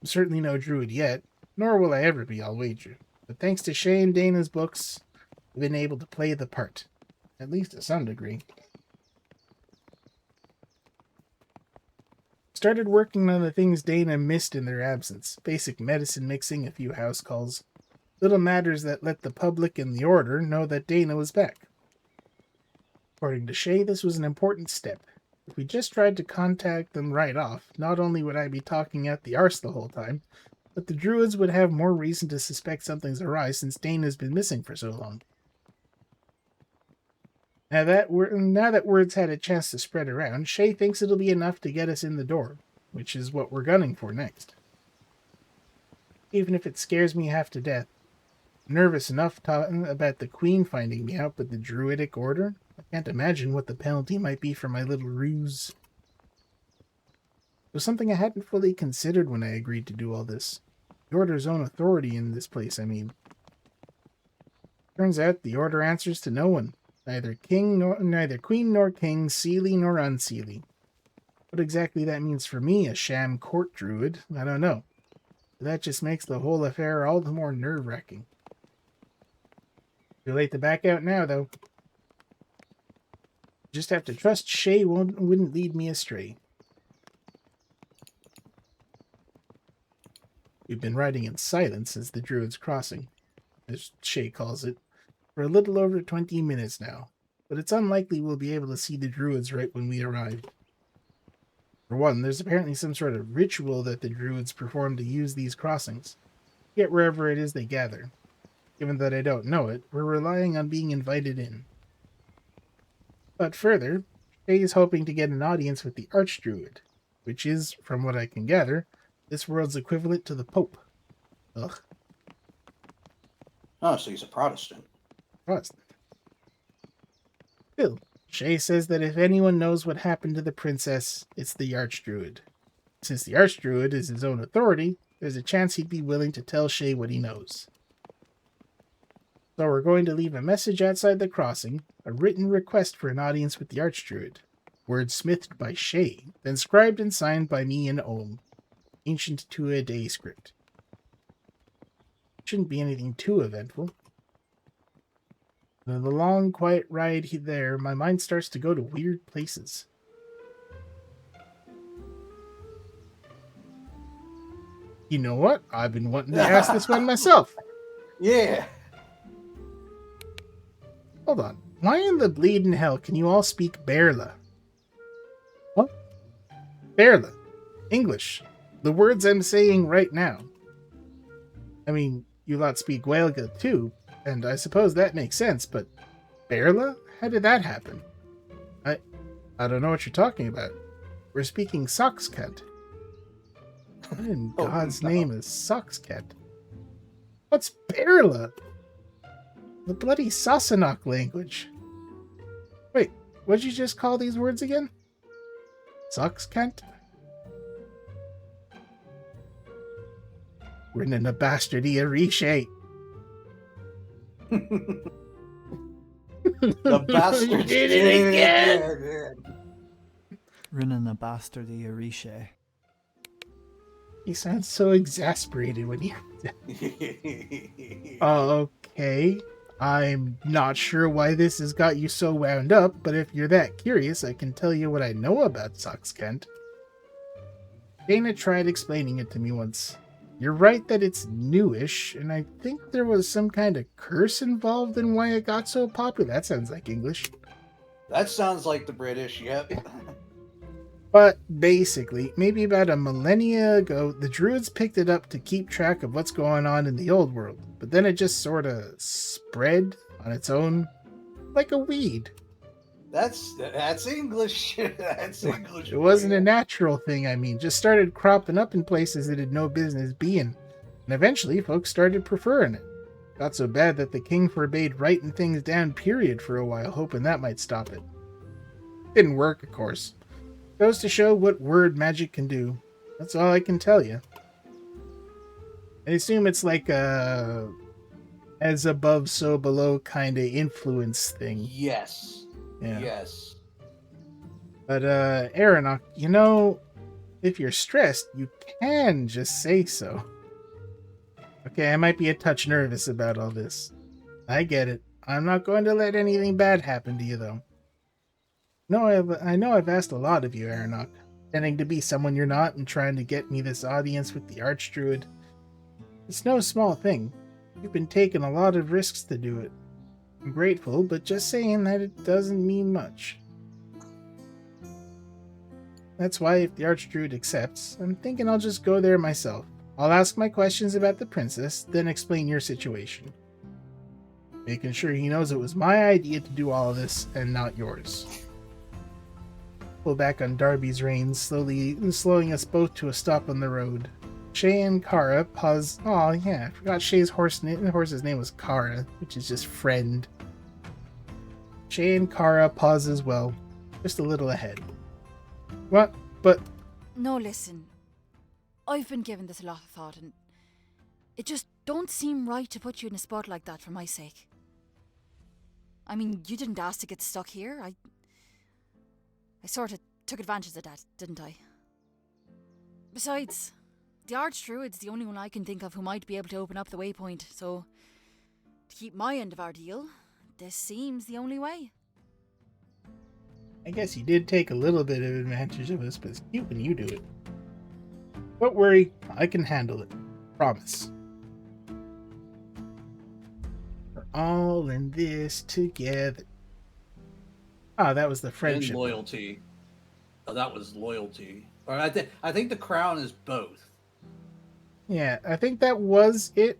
I'm certainly no druid yet, nor will I ever be, I'll wager. But thanks to Shay and Dana's books, I've been able to play the part. At least to some degree. Started working on the things Dana missed in their absence. Basic medicine mixing, a few house calls. Little matters that let the public and the Order know that Dana was back. According to Shay, this was an important step. If we just tried to contact them right off, not only would I be talking out the arse the whole time, but the druids would have more reason to suspect something's awry since Dana's been missing for so long. Now that word's had a chance to spread around, Shay thinks it'll be enough to get us in the door, which is what we're gunning for next. Even if it scares me half to death. I'm nervous enough about the Queen finding me out, but the Druidic Order? I can't imagine what the penalty might be for my little ruse. It was something I hadn't fully considered when I agreed to do all this. The Order's own authority in this place, I mean. Turns out the Order answers to no one. Neither queen nor king, seelie nor unseelie. What exactly that means for me, a sham court druid, I don't know. But that just makes the whole affair all the more nerve-wracking. Too late to back out now, though. Just have to trust Shay wouldn't lead me astray. We've been riding in silence as the Druid's Crossing, as Shay calls it, for a little over 20 minutes now, but it's unlikely we'll be able to see the Druids right when we arrive. For one, there's apparently some sort of ritual that the Druids perform to use these crossings, get wherever it is they gather. Given that I don't know it, we're relying on being invited in. But further, Shay is hoping to get an audience with the Archdruid, which is, from what I can gather, this world's equivalent to the Pope. Ugh. Oh, so he's a Protestant. Protestant. Still, Shay says that if anyone knows what happened to the princess, it's the Archdruid. Since the Archdruid is his own authority, there's a chance he'd be willing to tell Shay what he knows. So we're going to leave a message outside the crossing, a written request for an audience with the Archdruid, wordsmithed by Shay, then scribed and signed by me and Ohm, ancient two-a-day script. Shouldn't be anything too eventful. On the long, quiet ride there, my mind starts to go to weird places. You know what? I've been wanting to ask this one myself. Yeah. Hold on. Why in the bleeding hell can you all speak Berla? What? Berla. English. The words I'm saying right now. I mean, you lot speak Gaeilge too, and I suppose that makes sense, but Berla? How did that happen? I don't know what you're talking about. We're speaking Soxcat. What in God's name is Soxcat? What's Berla? The bloody Sassanach language. Wait, what'd you just call these words again? Soxcat? Rinna bastardy a reshape. The bastard did it again. Rinnan the bastardy Arishe. He sounds so exasperated when he... Okay. I'm not sure why this has got you so wound up, but if you're that curious, I can tell you what I know about Socks Kent. Dana tried explaining it to me once. You're right that it's newish, and I think there was some kind of curse involved in why it got so popular. That sounds like English. That sounds like the British, yep. But basically, maybe about a millennia ago, the Druids picked it up to keep track of what's going on in the old world, but then it just sort of spread on its own like a weed. That's English. That's English. It wasn't a natural thing, I mean, just started cropping up in places it had no business being, and eventually folks started preferring it. Got so bad that the king forbade writing things down, period, for a while, hoping that might stop it. Didn't work, of course. Goes to show what word magic can do. That's all I can tell you. I assume it's like a as above, so below kind of influence thing. Yes. Yeah. Yes. But, Aeronach, you know, if you're stressed, you can just say so. Okay, I might be a touch nervous about all this. I get it. I'm not going to let anything bad happen to you, though. No, I know I've asked a lot of you, Aeronach, pretending to be someone you're not and trying to get me this audience with the Archdruid. It's no small thing. You've been taking a lot of risks to do it. I'm grateful, but just saying that it doesn't mean much. That's why if the Archdruid accepts, I'm thinking I'll just go there myself. I'll ask my questions about the princess, then explain your situation. Making sure he knows it was my idea to do all of this, and not yours. Pull back on Darby's reins, slowing us both to a stop on the road. Shay and Kara pause. Oh yeah, I forgot Shay's horse's name was Kara, which is just friend. Shay and Kara pause as well, just a little ahead. What? But... No, listen. I've been giving this a lot of thought, and it just don't seem right to put you in a spot like that for my sake. I mean, you didn't ask to get stuck here. I sort of took advantage of that, didn't I? Besides, the Archdruid's the only one I can think of who might be able to open up the waypoint, so to keep my end of our deal, this seems the only way. I guess you did take a little bit of advantage of us, but it's cute when you do it. Don't worry, I can handle it. Promise. We're all in this together. Ah, that was the friendship. And loyalty. Oh, that was loyalty. Or I think the crown is both. Yeah, I think that was it.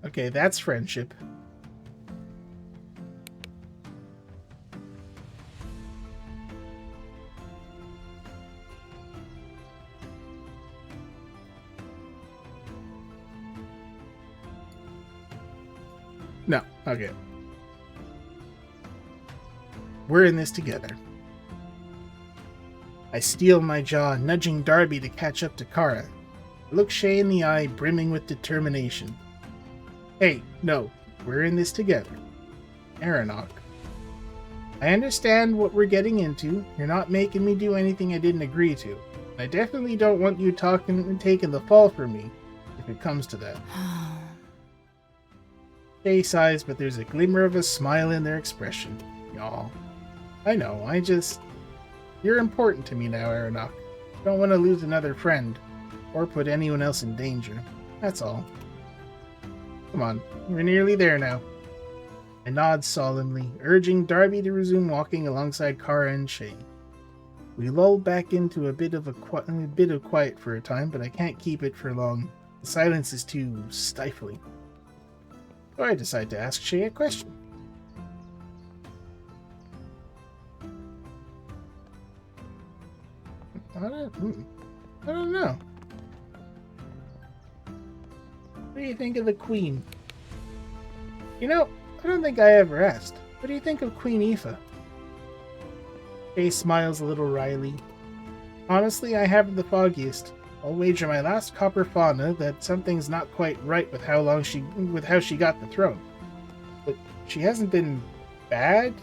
Okay, that's friendship. No, okay. We're in this together. I steel my jaw, nudging Darby to catch up to Kara. I look Shay in the eye, brimming with determination. Hey, no, we're in this together. Aeronach. I understand what we're getting into. You're not making me do anything I didn't agree to. I definitely don't want you talking and taking the fall for me, if it comes to that. Shay sighs, but there's a glimmer of a smile in their expression. Y'all. I know, You're important to me now, Aeronach. Don't want to lose another friend, or put anyone else in danger. That's all. Come on, we're nearly there now. I nod solemnly, urging Darby to resume walking alongside Kara and Shay. We lull back into a bit of quiet for a time, but I can't keep it for long. The silence is too stifling. So I decide to ask Shay a question. I don't know. What do you think of the Queen? You know, I don't think I ever asked. What do you think of Queen Aoife? Shay smiles a little wryly. Honestly, I haven't the foggiest. I'll wager my last copper fauna that something's not quite right with how she got the throne. But she hasn't been bad.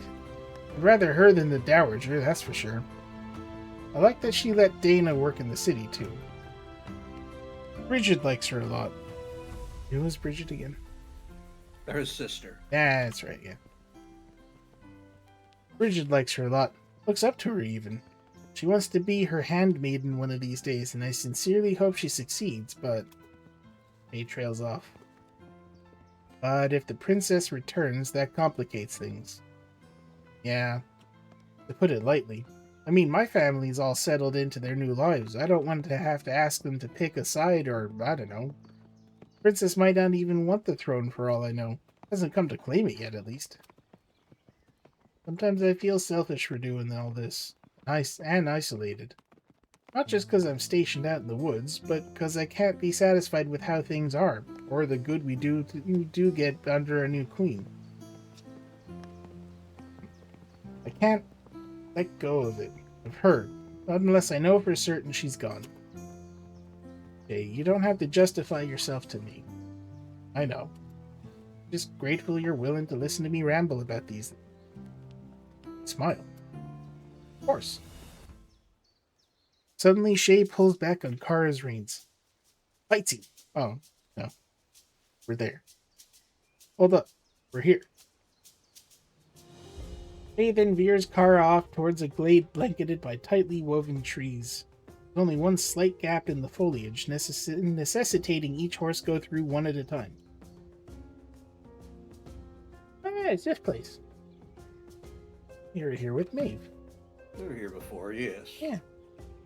I'd rather her than the Dowager, that's for sure. I like that she let Dana work in the city, too. Bridget likes her a lot. Who was Bridget again? Her sister. Yeah, that's right, yeah. Bridget likes her a lot. Looks up to her, even. She wants to be her handmaiden one of these days, and I sincerely hope she succeeds, but... He trails off. But if the princess returns, that complicates things. Yeah, to put it lightly. I mean, my family's all settled into their new lives. I don't want to have to ask them to pick a side or, I don't know. Princess might not even want the throne for all I know. Hasn't come to claim it yet, at least. Sometimes I feel selfish for doing all this. Nice and isolated. Not just because I'm stationed out in the woods, but because I can't be satisfied with how things are, or the good we do get under a new queen. I can't let go of her, not unless I know for certain she's gone. Hey, you don't have to justify yourself to me. I know. Just grateful you're willing to listen to me ramble about these. Smile. Of course. Suddenly, Shay pulls back on Kara's reins. Fightsy! Oh, no. We're there. Hold up. We're here. Shay then veers Kara off towards a glade blanketed by tightly woven trees. With only one slight gap in the foliage, necessitating each horse go through one at a time. Oh yeah, it's this place. You're here with Maithe. We were here before, yes. Yeah.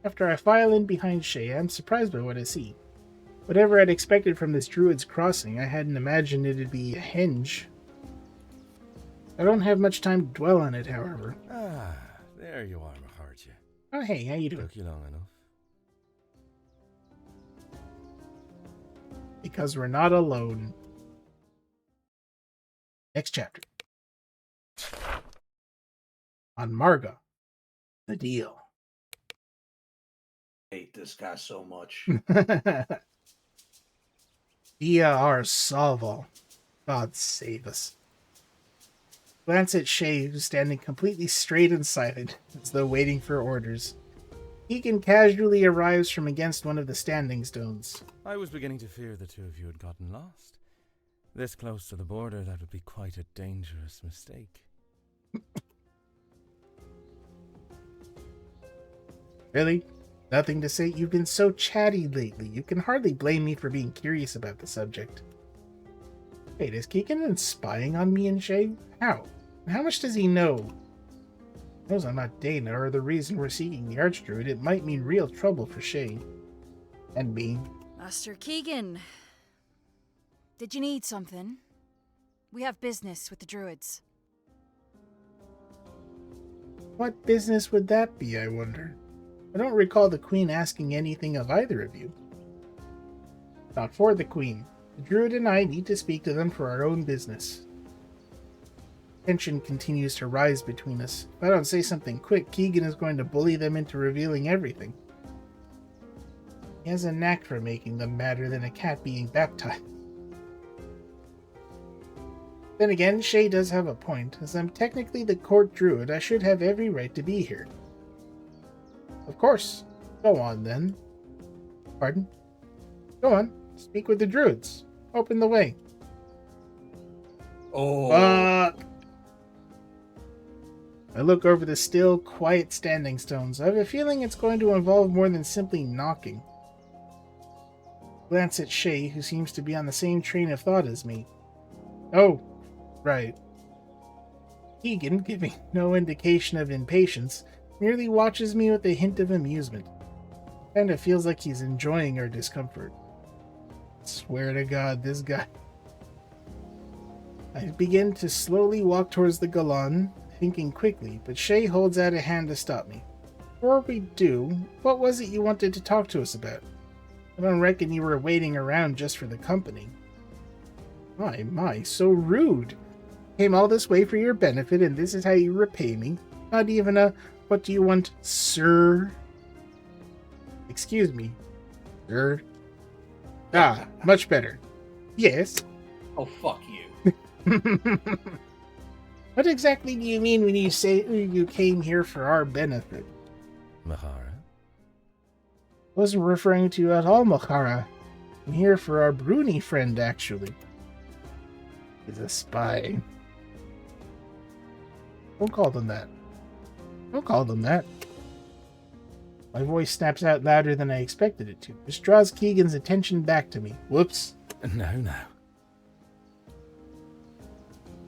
After I file in behind Shay, I'm surprised by what I see. Whatever I'd expected from this Druid's Crossing, I hadn't imagined it'd be a henge. I don't have much time to dwell on it, however. Ah, there you are, Maharja. Oh hey, how you doing? Took you long enough. Because we're not alone. Next chapter. On Marga. The deal. I hate this guy so much. Dia our Salval. God save us. Glance at Shay, who's standing completely straight and silent, as though waiting for orders. Keegan casually arrives from against one of the standing stones. I was beginning to fear the two of you had gotten lost. This close to the border, that would be quite a dangerous mistake. Really? Nothing to say? You've been so chatty lately. You can hardly blame me for being curious about the subject. Wait, is Keegan been spying on me and Shay? How? How much does he know? He knows I'm not Dana, or the reason we're seeking the Archdruid. It might mean real trouble for Shay. And me. Master Keegan, did you need something? We have business with the Druids. What business would that be, I wonder? I don't recall the Queen asking anything of either of you. Not for the Queen. The Druid and I need to speak to them for our own business. Tension continues to rise between us. If I don't say something quick, Keegan is going to bully them into revealing everything. He has a knack for making them madder than a cat being baptized. Then again, Shay does have a point. As I'm technically the court druid, I should have every right to be here. Of course. Go on, then. Pardon? Go on. Speak with the druids. Open the way. Oh. Fuck! I look over the still, quiet standing stones. I have a feeling it's going to involve more than simply knocking. Glance at Shay, who seems to be on the same train of thought as me. Oh, right. Keegan, giving no indication of impatience, merely watches me with a hint of amusement. Kinda feels like he's enjoying our discomfort. Swear to God, this guy... I begin to slowly walk towards the Galan, thinking quickly, but Shay holds out a hand to stop me. Before we do, what was it you wanted to talk to us about? I don't reckon you were waiting around just for the company. My, so rude. Came all this way for your benefit, and this is how you repay me? Not even a, what do you want, sir? Excuse me, sir. Ah, much better. Yes. Oh, fuck you. What exactly do you mean when you say you came here for our benefit? Mahara? Wasn't referring to you at all, Mahara. I'm here for our Bruni friend, actually. He's a spy. Don't call them that. Don't call them that. My voice snaps out louder than I expected it to, which draws Keegan's attention back to me. Whoops. No.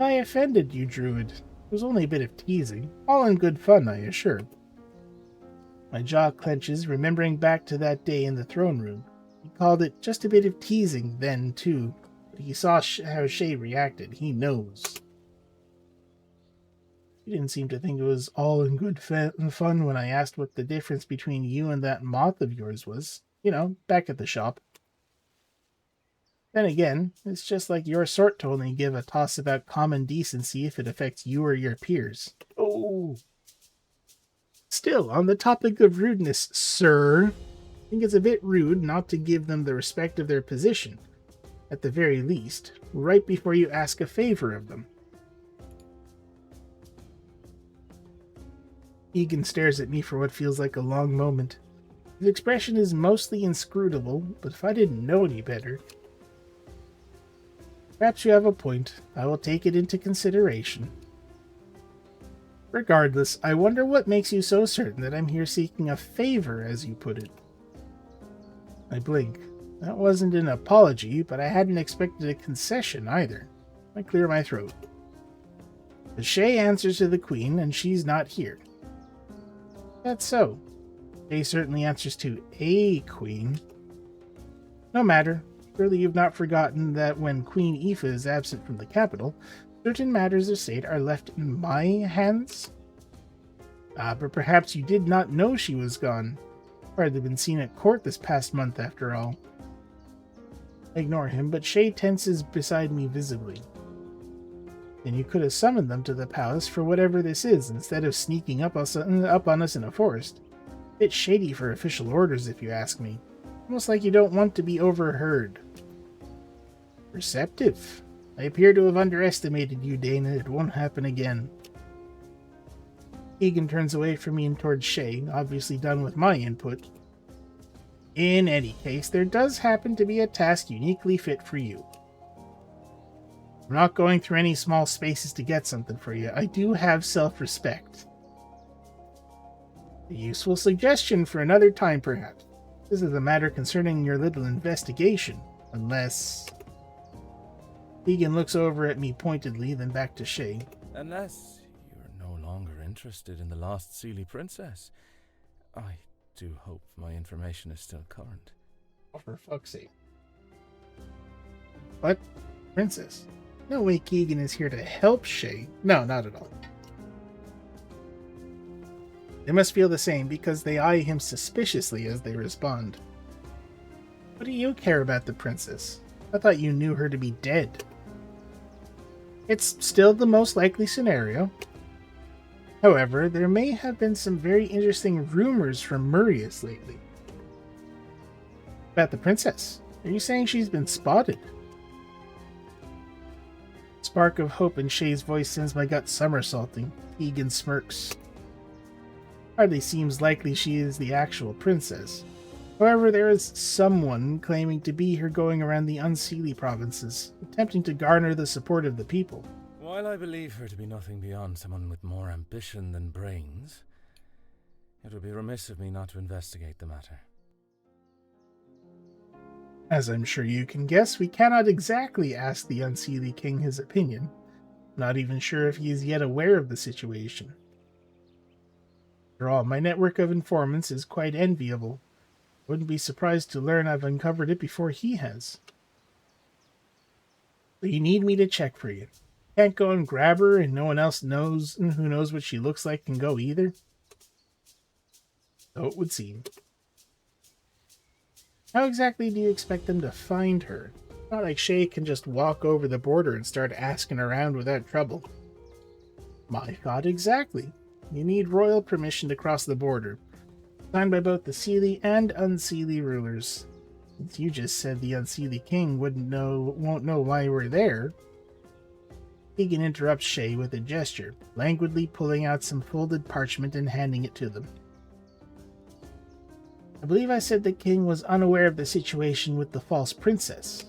I offended you, Druid. It was only a bit of teasing. All in good fun, I assure. My jaw clenches, remembering back to that day in the throne room. He called it just a bit of teasing then, too. But he saw how Shay reacted. He knows. He didn't seem to think it was all in good fun when I asked what the difference between you and that moth of yours was. You know, back at the shop. Then again, it's just like your sort to only give a toss about common decency if it affects you or your peers. Oh. Still, on the topic of rudeness, sir, I think it's a bit rude not to give them the respect of their position, at the very least, right before you ask a favor of them. Egan stares at me for what feels like a long moment. His expression is mostly inscrutable, but if I didn't know any better... Perhaps you have a point. I will take it into consideration. Regardless, I wonder what makes you so certain that I'm here seeking a favor, as you put it. I blink. That wasn't an apology, but I hadn't expected a concession either. I clear my throat. The Shay answers to the Queen, and she's not here. That's so. Shay certainly answers to a Queen. No matter. Surely you've not forgotten that when Queen Aoife is absent from the capital, certain matters of state are left in my hands? But perhaps you did not know she was gone. Hardly been seen at court this past month, after all. I ignore him, but Shay tenses beside me visibly. Then you could have summoned them to the palace for whatever this is, instead of sneaking up on us in a forest. Bit shady for official orders, if you ask me. Almost like you don't want to be overheard. Receptive. I appear to have underestimated you, Dana. It won't happen again. Egan turns away from me and towards Shay, obviously done with my input. In any case, there does happen to be a task uniquely fit for you. I'm not going through any small spaces to get something for you. I do have self-respect. A useful suggestion for another time, perhaps. This is a matter concerning your little investigation, unless... Egan looks over at me pointedly, then back to Shay. Unless you're no longer interested in the lost Seelie princess. I do hope my information is still current. Oh, for fuck's sake. What? Princess? No way Keegan is here to help Shay. No, not at all. They must feel the same because they eye him suspiciously as they respond. What do you care about the princess? I thought you knew her to be dead. It's still the most likely scenario. However, there may have been some very interesting rumors from Marius lately. About the princess? Are you saying she's been spotted? Spark of hope in Shay's voice sends my gut somersaulting. Egan smirks. Hardly seems likely she is the actual princess. However, there is someone claiming to be her going around the Unseelie provinces, attempting to garner the support of the people. While I believe her to be nothing beyond someone with more ambition than brains, it would be remiss of me not to investigate the matter. As I'm sure you can guess, we cannot exactly ask the Unseelie King his opinion. Not even sure if he is yet aware of the situation. After all, my network of informants is quite enviable. Wouldn't be surprised to learn I've uncovered it before he has. But you need me to check for you. Can't go and grab her and no one else knows who knows what she looks like can go either? So it would seem. How exactly do you expect them to find her? Not like Shay can just walk over the border and start asking around without trouble. My thought exactly. You need royal permission to cross the border. Signed by both the Seelie and Unseelie rulers. Since you just said the Unseelie king won't know why we're there. Keegan interrupts Shay with a gesture, languidly pulling out some folded parchment and handing it to them. I believe I said the king was unaware of the situation with the false princess.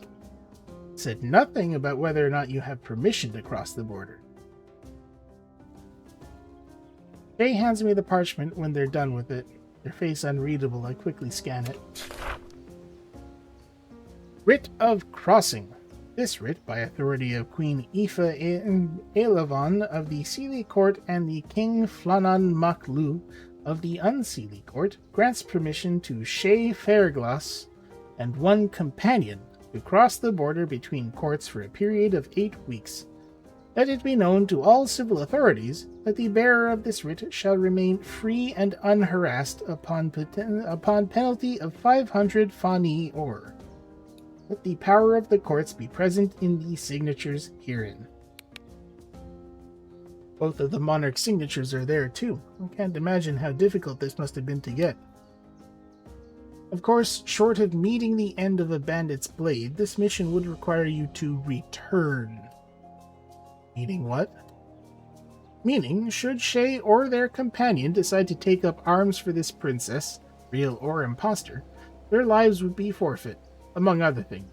Said nothing about whether or not you have permission to cross the border. Shay hands me the parchment when they're done with it. Their face unreadable, I quickly scan it. Writ of Crossing. This writ, by authority of Queen Aoife Elavon of the Seelie Court and the King Flannan Maclu of the Unseelie Court, grants permission to Shay Fairglass and one companion to cross the border between courts for a period of 8 weeks. Let it be known to all civil authorities that the bearer of this writ shall remain free and unharassed upon penalty of 500 fani ore. Let the power of the courts be present in the signatures herein. Both of the monarch's signatures are there too. I can't imagine how difficult this must have been to get. Of course, short of meeting the end of a bandit's blade, this mission would require you to return. Meaning what? Meaning, should Shay or their companion decide to take up arms for this princess, real or imposter, their lives would be forfeit, among other things.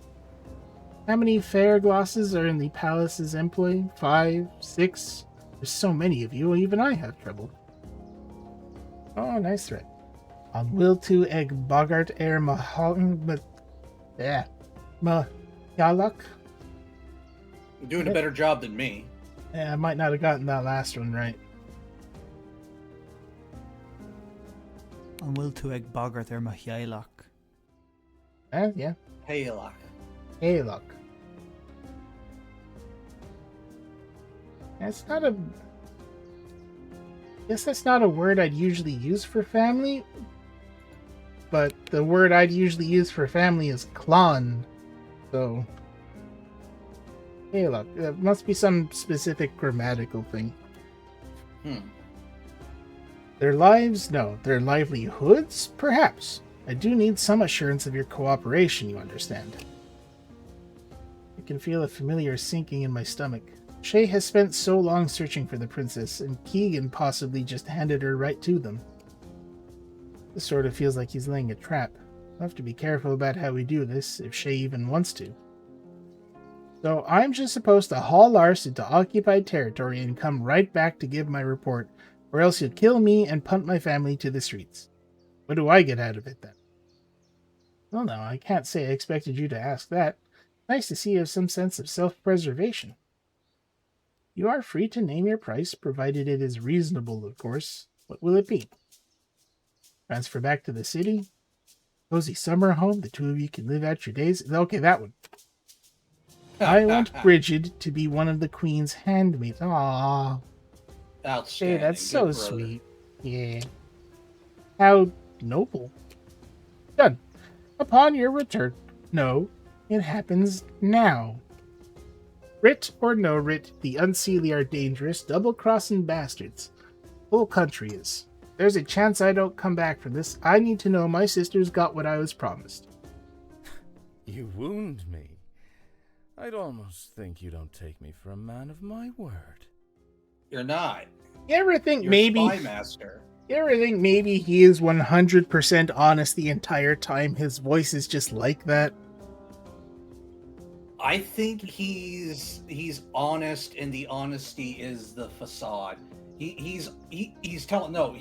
How many fair glosses are in the palace's employ? 5? 6? There's so many of you, even I have trouble. Oh, nice thread. On will to egg boggart Mahalak. You're doing a better job than me. Yeah, I might not have gotten that last one right. An bhfuil tú ag bagart ar mo Laoch. Yeah. Hey, Laoch. Hey, look. That's not a... guess that's not a word I'd usually use for family. But the word I'd usually use for family is clon. So... hey, look. It must be some specific grammatical thing. Their lives? No. Their livelihoods? Perhaps. I do need some assurance of your cooperation, you understand. I can feel a familiar sinking in my stomach. Shay has spent so long searching for the princess, and Keegan possibly just handed her right to them. This sort of feels like he's laying a trap. I'll have to be careful about how we do this, if Shay even wants to. So I'm just supposed to haul Lars into occupied territory and come right back to give my report, or else he'll kill me and punt my family to the streets. What do I get out of it, then? Well, no, I can't say I expected you to ask that. Nice to see you have some sense of self-preservation. You are free to name your price, provided it is reasonable, of course. What will it be? Transfer back to the city? Cozy summer home, the two of you can live out your days? Okay, that one. I want Bridget to be one of the Queen's handmaids. Aww. Outstanding. Hey, that's so sweet. Yeah. How noble. Done. Upon your return. No, it happens now. Writ or no writ, the Unseelie are dangerous, double-crossing bastards. Whole country is. There's a chance I don't come back from this. I need to know my sister's got what I was promised. You wound me. I'd almost think you don't take me for a man of my word. You're not. You ever think You're maybe... Spy Master. You ever think maybe he is 100% honest the entire time? His voice is just like that? I think he's honest, and the honesty is the facade. He's telling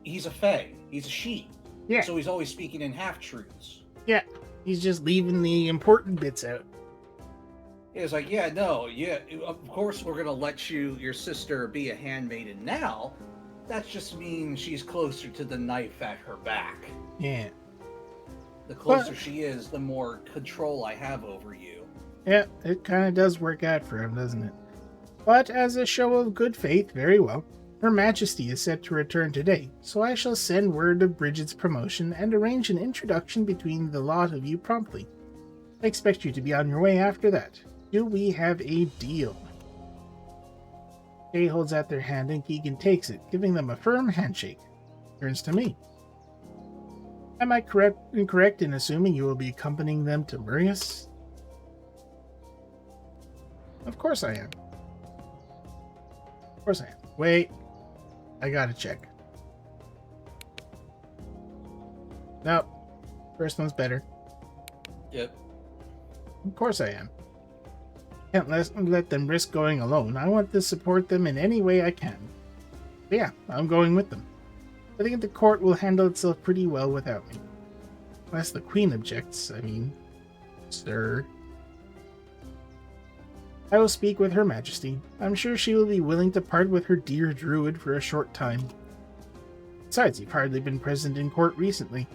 he's a fae. He's a she. Yeah. So he's always speaking in half truths. Yeah. He's just leaving the important bits out. It's like, of course we're gonna let your sister be a handmaiden now. That just means she's closer to the knife at her back. Yeah. The closer she is, the more control I have over you. Yeah, it kind of does work out for him, doesn't it? But as a show of good faith, very well. Her Majesty is set to return today, so I shall send word of Bridget's promotion and arrange an introduction between the lot of you promptly. I expect you to be on your way after that. Do we have a deal? Jay holds out their hand and Keegan takes it, giving them a firm handshake. Turns to me. Am I incorrect in assuming you will be accompanying them to Murius? Of course I am. Of course I am. Wait. I gotta check. Nope. First one's better. Yep. Of course I am. Can't let them risk going alone. I want to support them in any way I can. But yeah, I'm going with them. I think the court will handle itself pretty well without me. Unless the queen objects, I mean. Sir. I will speak with Her Majesty. I'm sure she will be willing to part with her dear druid for a short time. Besides, you've hardly been present in court recently.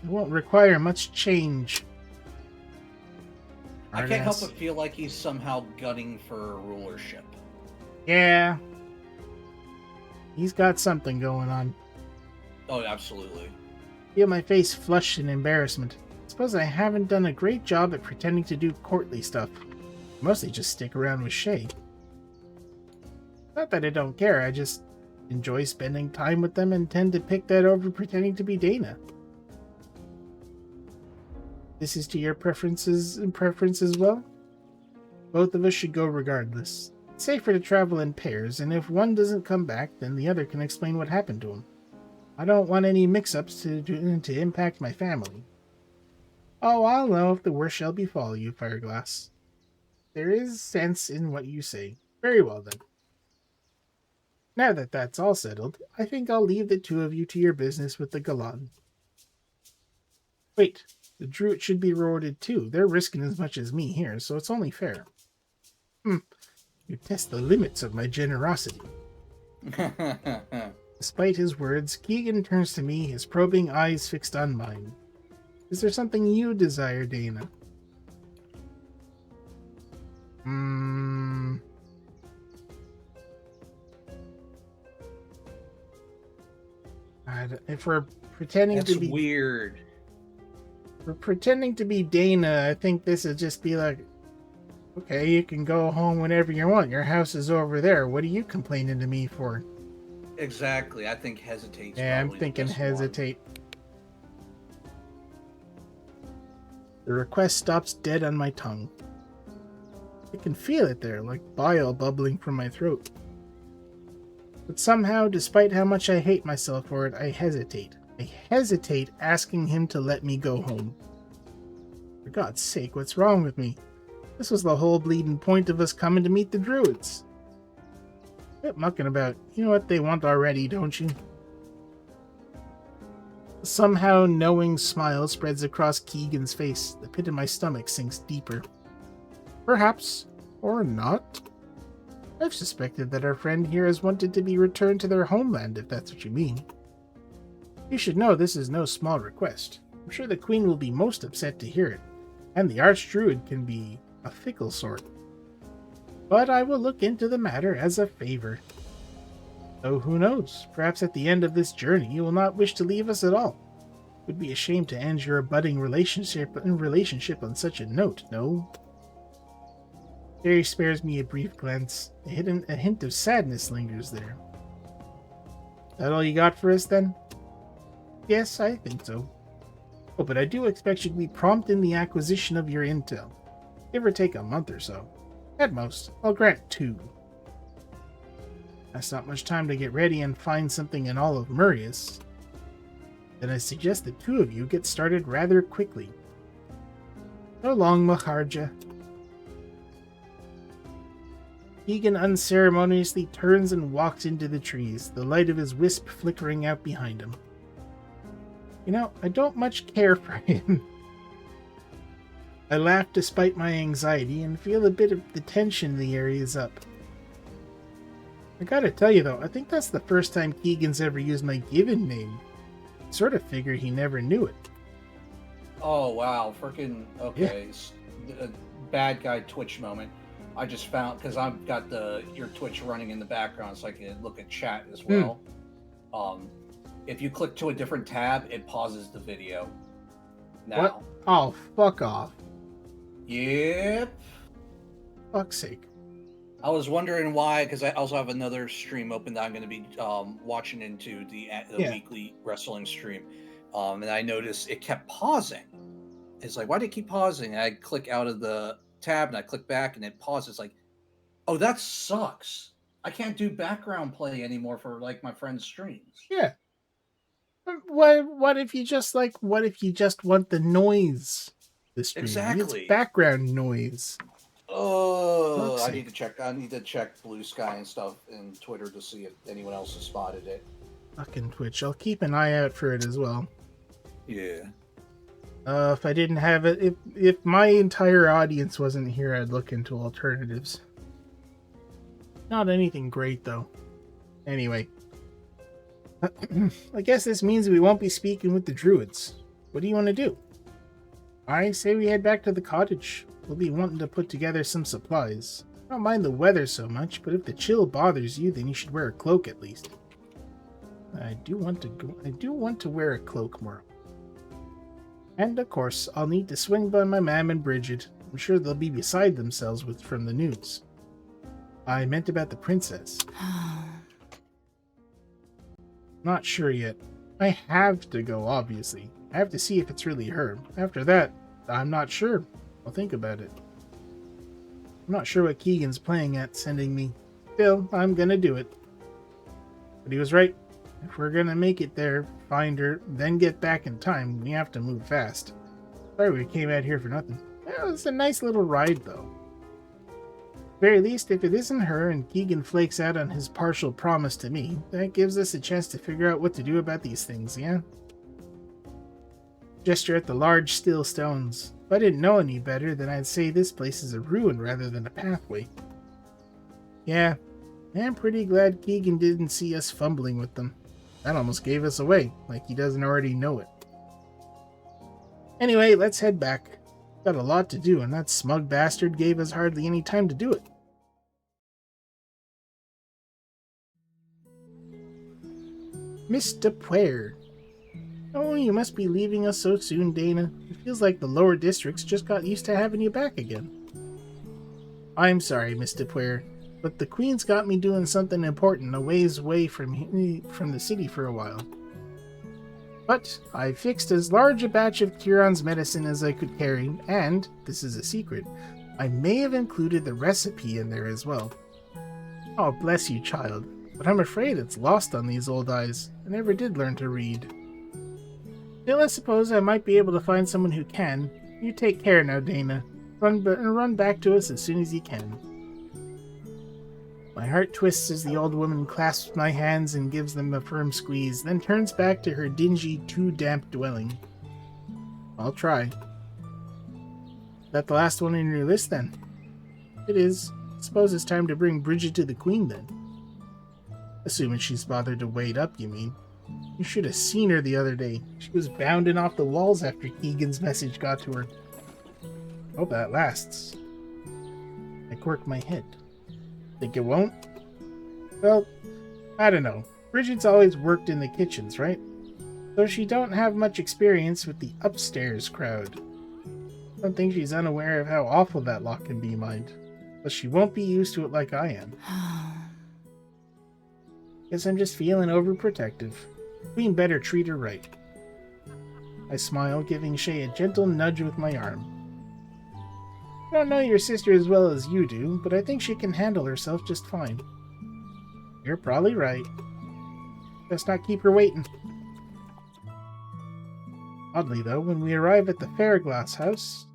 It won't require much change. I can't help but feel like he's somehow gunning for rulership. Yeah. He's got something going on. Oh, absolutely. Feel my face flush in embarrassment. Suppose I haven't done a great job at pretending to do courtly stuff. Mostly just stick around with Shay. Not that I don't care, I just enjoy spending time with them and tend to pick that over pretending to be Dana. This is to your preferences as well? Both of us should go regardless. It's safer to travel in pairs, and if one doesn't come back, then the other can explain what happened to him. I don't want any mix-ups to impact my family. Oh, I'll know if the worst shall befall you, Fireglass. There is sense in what you say. Very well, then. Now that that's all settled, I think I'll leave the two of you to your business with the Galan. Wait, the Druid should be rewarded too. They're risking as much as me here, so it's only fair. You test the limits of my generosity. Despite his words, Keegan turns to me, his probing eyes fixed on mine. Is there something you desire, Dana? If we're pretending That's to be weird. We're pretending to be Dana, I think this would just be like, okay, you can go home whenever you want. Your house is over there. What are you complaining to me for? Exactly. I think hesitate's Yeah, I'm probably thinking the best one. hesitate. The request stops dead on my tongue. I can feel it there, like bile bubbling from my throat. But somehow, despite how much I hate myself for it, I hesitate. I hesitate asking him to let me go home. For God's sake, what's wrong with me? This was the whole bleeding point of us coming to meet the Druids. Quit mucking about. You know what they want already, don't you? A somehow knowing smile spreads across Keegan's face. The pit of my stomach sinks deeper. Perhaps, or not. I've suspected that our friend here has wanted to be returned to their homeland, if that's what you mean. You should know this is no small request. I'm sure the Queen will be most upset to hear it, and the Archdruid can be a fickle sort. But I will look into the matter as a favor. Though who knows, perhaps at the end of this journey you will not wish to leave us at all. It would be a shame to end your budding relationship on such a note, no? Jerry spares me a brief glance. A hint of sadness lingers there. That all you got for us, then? Yes, I think so. Oh, but I do expect you to be prompt in the acquisition of your intel. Give or take a month or so. At most, I'll grant 2. That's not much time to get ready and find something in all of Murius. Then I suggest the 2 of you get started rather quickly. So long, Maharja. Keegan unceremoniously turns and walks into the trees, the light of his wisp flickering out behind him. You know, I don't much care for him. I laugh despite my anxiety and feel a bit of the tension in the areas up. I gotta tell you though, I think that's the first time Keegan's ever used my given name. Sort of figured he never knew it. Oh, wow. Freaking, okay. Yeah. Bad guy Twitch moment. I just found, because I've got your Twitch running in the background so I can look at chat as well. If you click to a different tab, it pauses the video. Now. What? Oh, fuck off. Yep. Fuck's sake. I was wondering why, because I also have another stream open that I'm going to be watching into the weekly wrestling stream. And I noticed it kept pausing. It's like, why did it keep pausing? And I click out of the tab and I click back and it pauses. Like, oh, that sucks. I can't do background play anymore for like my friend's streams. Yeah. What if you just want the noise? The stream. Exactly. It's background noise. Oh, Let's I see. need to check Blue Sky and stuff and Twitter to see if anyone else has spotted it. Fucking Twitch. I'll keep an eye out for it as well. Yeah. If I didn't have it, if my entire audience wasn't here, I'd look into alternatives. Not anything great though. Anyway, I guess this means we won't be speaking with the druids. What do you want to do? I say we head back to the cottage. We'll be wanting to put together some supplies. I don't mind the weather so much, but if the chill bothers you, then you should wear a cloak at least. I do want to wear a cloak more. And of course, I'll need to swing by my mam and Bridget. I'm sure they'll be beside themselves from the news. I meant about the princess. Not sure yet. I have to go, obviously. I have to see if it's really her. After that, I'm not sure. I'll think about it. I'm not sure what Keegan's playing at sending me. Still, I'm gonna do it. But he was right. If we're gonna make it there, find her, then get back in time, we have to move fast. Sorry we came out here for nothing. Well, it's a nice little ride, though. Very least, if it isn't her and Keegan flakes out on his partial promise to me, that gives us a chance to figure out what to do about these things, yeah? Gesture at the large steel stones. If I didn't know any better, then I'd say this place is a ruin rather than a pathway. Yeah, I'm pretty glad Keegan didn't see us fumbling with them. That almost gave us away, like he doesn't already know it. Anyway, let's head back. Got a lot to do, and that smug bastard gave us hardly any time to do it. Mr. Puer. Oh, you must be leaving us so soon, Dana. It feels like the lower districts just got used to having you back again. I'm sorry, Mr. Puer, but the Queen's got me doing something important a ways away from the city for a while. But I fixed as large a batch of Kieran's medicine as I could carry, and, this is a secret, I may have included the recipe in there as well. Oh, bless you, child, but I'm afraid it's lost on these old eyes. I never did learn to read. Still, I suppose I might be able to find someone who can. You take care now, Dana. Run back to us as soon as you can. My heart twists as the old woman clasps my hands and gives them a firm squeeze, then turns back to her dingy, too-damp dwelling. I'll try. That the last one in your list, then? It is. Suppose it's time to bring Bridget to the Queen, then. Assuming she's bothered to wait up, you mean? You should have seen her the other day. She was bounding off the walls after Keegan's message got to her. Hope that lasts. I quirk my head. Think it won't? Well, I don't know. Bridget's always worked in the kitchens, right? So she don't have much experience with the upstairs crowd. Don't think she's unaware of how awful that lock can be, mind. But she won't be used to it like I am. Guess I'm just feeling overprotective. Queen better treat her right. I smile, giving Shay a gentle nudge with my arm. I don't know your sister as well as you do, but I think she can handle herself just fine. You're probably right. Let's not keep her waiting. Oddly, though, when we arrive at the Fairglass house...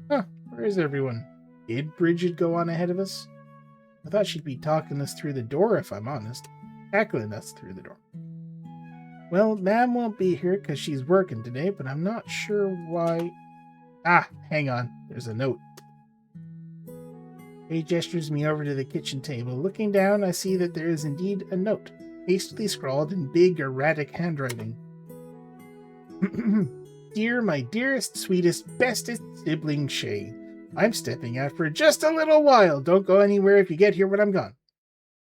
where is everyone? Did Bridget go on ahead of us? I thought she'd be talking us through the door, if I'm honest. Tackling us through the door. Well, Ma'am won't be here because she's working today, but I'm not sure why... hang on. There's a note. He gestures me over to the kitchen table. Looking down, I see that there is indeed a note, hastily scrawled in big, erratic handwriting. Dear, my dearest, sweetest, bestest sibling Shay, I'm stepping out for just a little while. Don't go anywhere if you get here when I'm gone.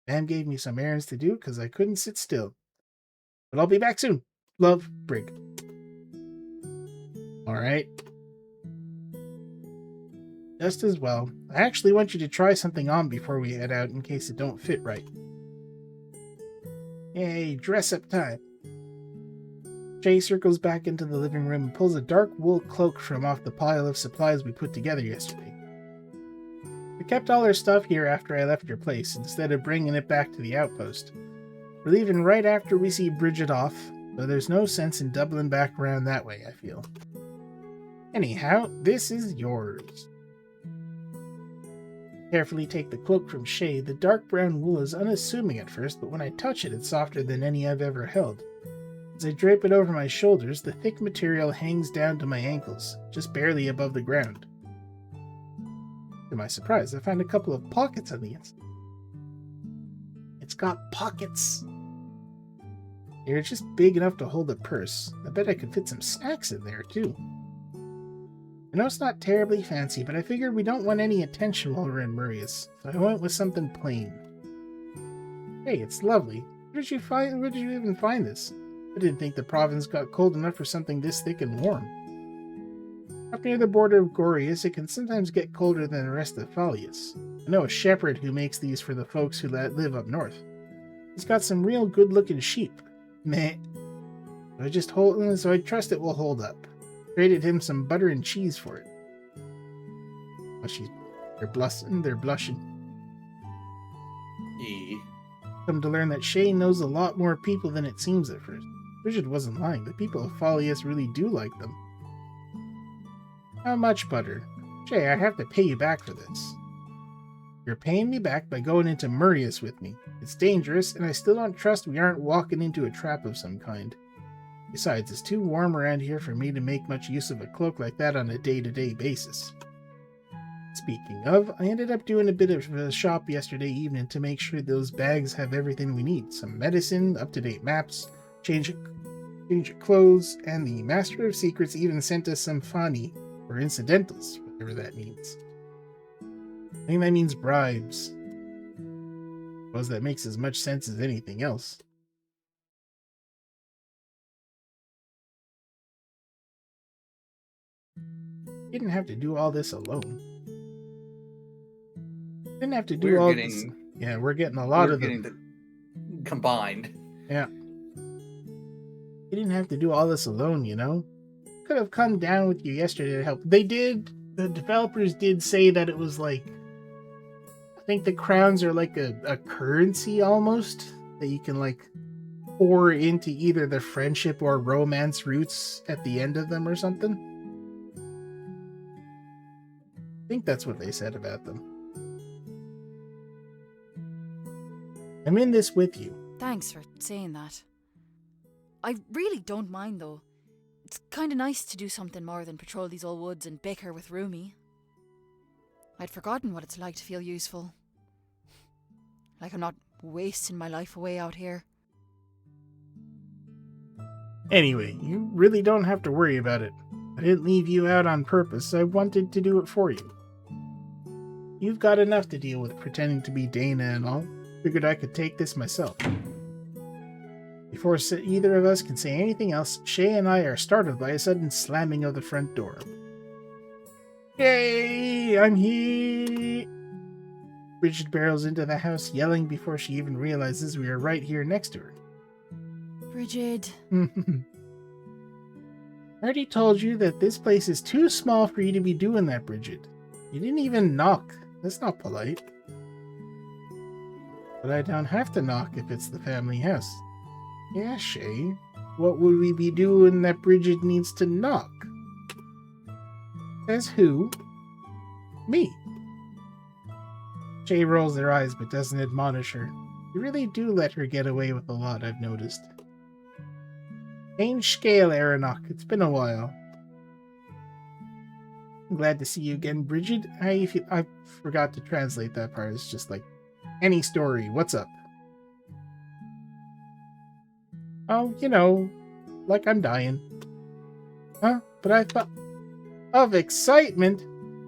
Ma'am gave me some errands to do because I couldn't sit still. But I'll be back soon. Love, Brig. Alright. Just as well. I actually want you to try something on before we head out in case it don't fit right. Yay, dress up time. Shay circles back into the living room and pulls a dark wool cloak from off the pile of supplies we put together yesterday. I kept all her stuff here after I left your place, instead of bringing it back to the outpost. We're leaving right after we see Bridget off, so there's no sense in doubling back around that way, I feel. Anyhow, this is yours. Carefully take the cloak from Shay. The dark brown wool is unassuming at first, but when I touch it, it's softer than any I've ever held. As I drape it over my shoulders, the thick material hangs down to my ankles, just barely above the ground. To my surprise, I find a couple of pockets on the inside. It's got pockets! They're just big enough to hold a purse. I bet I could fit some snacks in there, too. I know it's not terribly fancy, but I figured we don't want any attention while we're in Marius, so I went with something plain. Hey, it's lovely. Where did you even find this? I didn't think the province got cold enough for something this thick and warm. Up near the border of Gorius, it can sometimes get colder than the rest of Phalius. I know a shepherd who makes these for the folks who live up north. He's got some real good-looking sheep. Meh. So I trust it will hold up. Traded him some butter and cheese for it. They're blushing. Come to learn that Shay knows a lot more people than it seems at first. Bridget wasn't lying. The people of Phalius really do like them. How much butter? Shay, I have to pay you back for this. You're paying me back by going into Marius with me. It's dangerous, and I still don't trust we aren't walking into a trap of some kind. Besides, it's too warm around here for me to make much use of a cloak like that on a day-to-day basis. Speaking of, I ended up doing a bit of a shop yesterday evening to make sure those bags have everything we need. Some medicine, up-to-date maps, change of clothes, and the Master of Secrets even sent us some fani, or incidentals, whatever that means. I think that means bribes. I suppose that makes as much sense as anything else. Didn't have to do all this alone. Didn't have to do all this. Yeah, we're getting a lot of them combined. Yeah. You didn't have to do all this alone, you know? Could have come down with you yesterday to help. The developers did say that it was like, I think the crowns are like a currency almost, that you can like pour into either the friendship or romance roots at the end of them or something. I think that's what they said about them. I'm in this with you. Thanks for saying that. I really don't mind, though. It's kind of nice to do something more than patrol these old woods and bicker with Rumi. I'd forgotten what it's like to feel useful. Like I'm not wasting my life away out here. Anyway, you really don't have to worry about it. I didn't leave you out on purpose. I wanted to do it for you. You've got enough to deal with pretending to be Dana and all. Figured I could take this myself. Before either of us can say anything else, Shay and I are startled by a sudden slamming of the front door. Yay! I'm here! Bridget barrels into the house, yelling before she even realizes we are right here next to her. Bridget. I already told you that this place is too small for you to be doing that, Bridget. You didn't even knock. That's not polite. But I don't have to knock if it's the family house. Yeah, Shay. What would we be doing that Bridget needs to knock? Says who? Me. Shay rolls her eyes but doesn't admonish her. You really do let her get away with a lot, I've noticed. Change scale, Aranok. It's been a while. I'm glad to see you again, Bridget. I forgot to translate that part. It's just like, any story, what's up? Oh, you know, like I'm dying. Huh? But I thought... Of excitement?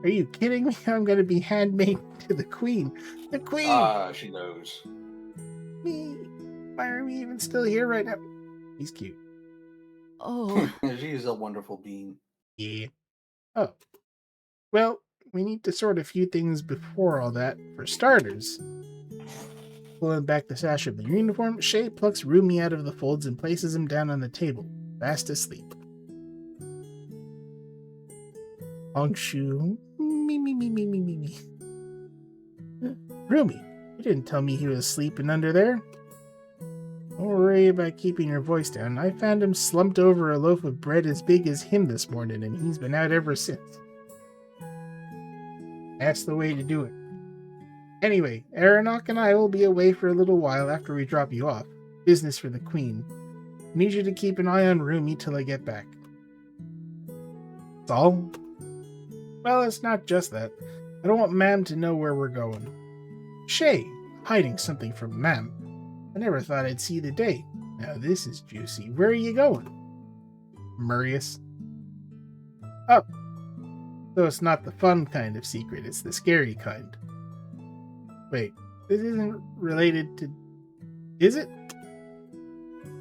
Are you kidding me? I'm gonna be handmaid to the Queen. The Queen! She knows. Me? Why are we even still here right now? He's cute. Oh. She is a wonderful being. Yeah. Oh. Well, we need to sort a few things before all that. For starters... Pulling back the sash of the uniform, Shay plucks Rumi out of the folds and places him down on the table. fast asleep. Hongshu. Me. Rumi, you didn't tell me he was sleeping under there. Don't worry about keeping your voice down. I found him slumped over a loaf of bread as big as him this morning, and he's been out ever since. That's the way to do it. Anyway, Aronach and I will be away for a little while after we drop you off. Business for the Queen. Need you to keep an eye on Rumi till I get back. That's all? Well, it's not just that. I don't want Mam to know where we're going. Shay, hiding something from Mam. I never thought I'd see the day. Now this is juicy. Where are you going? Marius. Oh. So it's not the fun kind of secret, it's the scary kind. Wait, this isn't related to... Is it?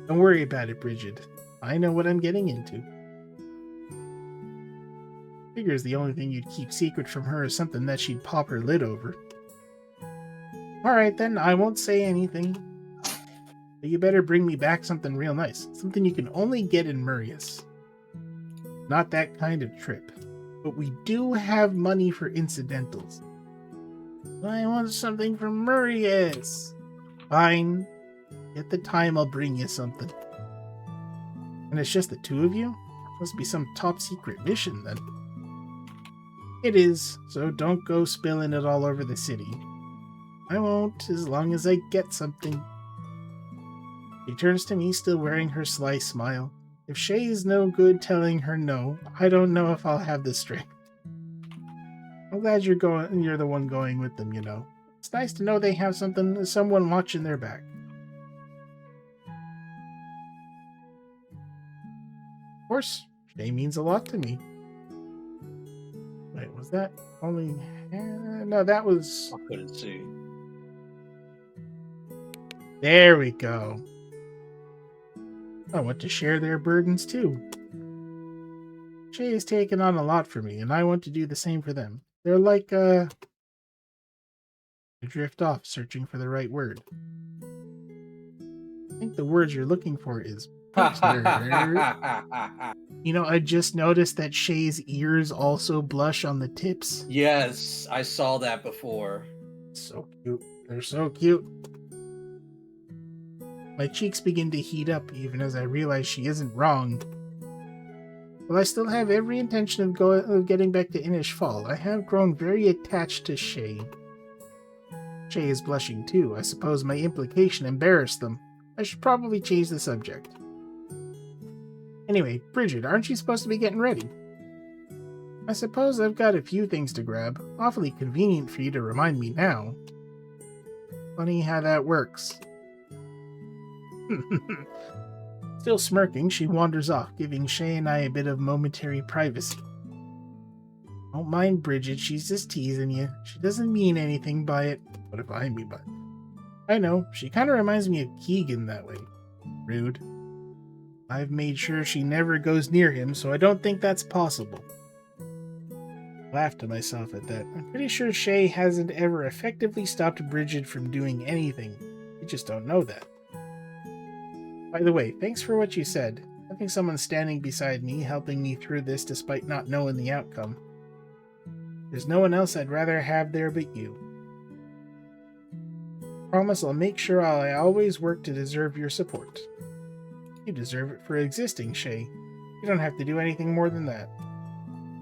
Don't worry about it, Bridget. I know what I'm getting into. Figures the only thing you'd keep secret from her is something that she'd pop her lid over. Alright then, I won't say anything. But you better bring me back something real nice. Something you can only get in Marius. Not that kind of trip. But we do have money for incidentals. I want something from Marius. Fine. At the time, I'll bring you something. And it's just the two of you? Must be some top secret mission then. It is, so don't go spilling it all over the city. I won't, as long as I get something. She turns to me, still wearing her sly smile. If Shay is no good telling her no, I don't know if I'll have the strength. I'm glad you're the one going with them, you know. It's nice to know they have someone watching their back. Of course, Shay means a lot to me. Wait, was that only... no, that was... I couldn't see. There we go. I want to share their burdens too. Shay has taken on a lot for me, and I want to do the same for them. They're like, I drift off, searching for the right word. I think the word you're looking for is partner. You know, I just noticed that Shay's ears also blush on the tips. Yes, I saw that before. So cute. They're so cute. My cheeks begin to heat up even as I realize she isn't wrong. While I still have every intention of getting back to Inish Fall, I have grown very attached to Shay. Shay is blushing too. I suppose my implication embarrassed them. I should probably change the subject. Anyway, Bridget, aren't you supposed to be getting ready? I suppose I've got a few things to grab. Awfully convenient for you to remind me now. Funny how that works. Still smirking, she wanders off, giving Shay and I a bit of momentary privacy. Don't mind Bridget, she's just teasing you. She doesn't mean anything by it. What if I mean by it? I know, she kind of reminds me of Keegan that way. Rude. I've made sure she never goes near him, so I don't think that's possible. I laughed to myself at that. I'm pretty sure Shay hasn't ever effectively stopped Bridget from doing anything. I just don't know that. By the way, thanks for what you said. Having someone standing beside me, helping me through this despite not knowing the outcome. There's no one else I'd rather have there but you. Promise I'll make sure I always work to deserve your support. You deserve it for existing, Shay. You don't have to do anything more than that.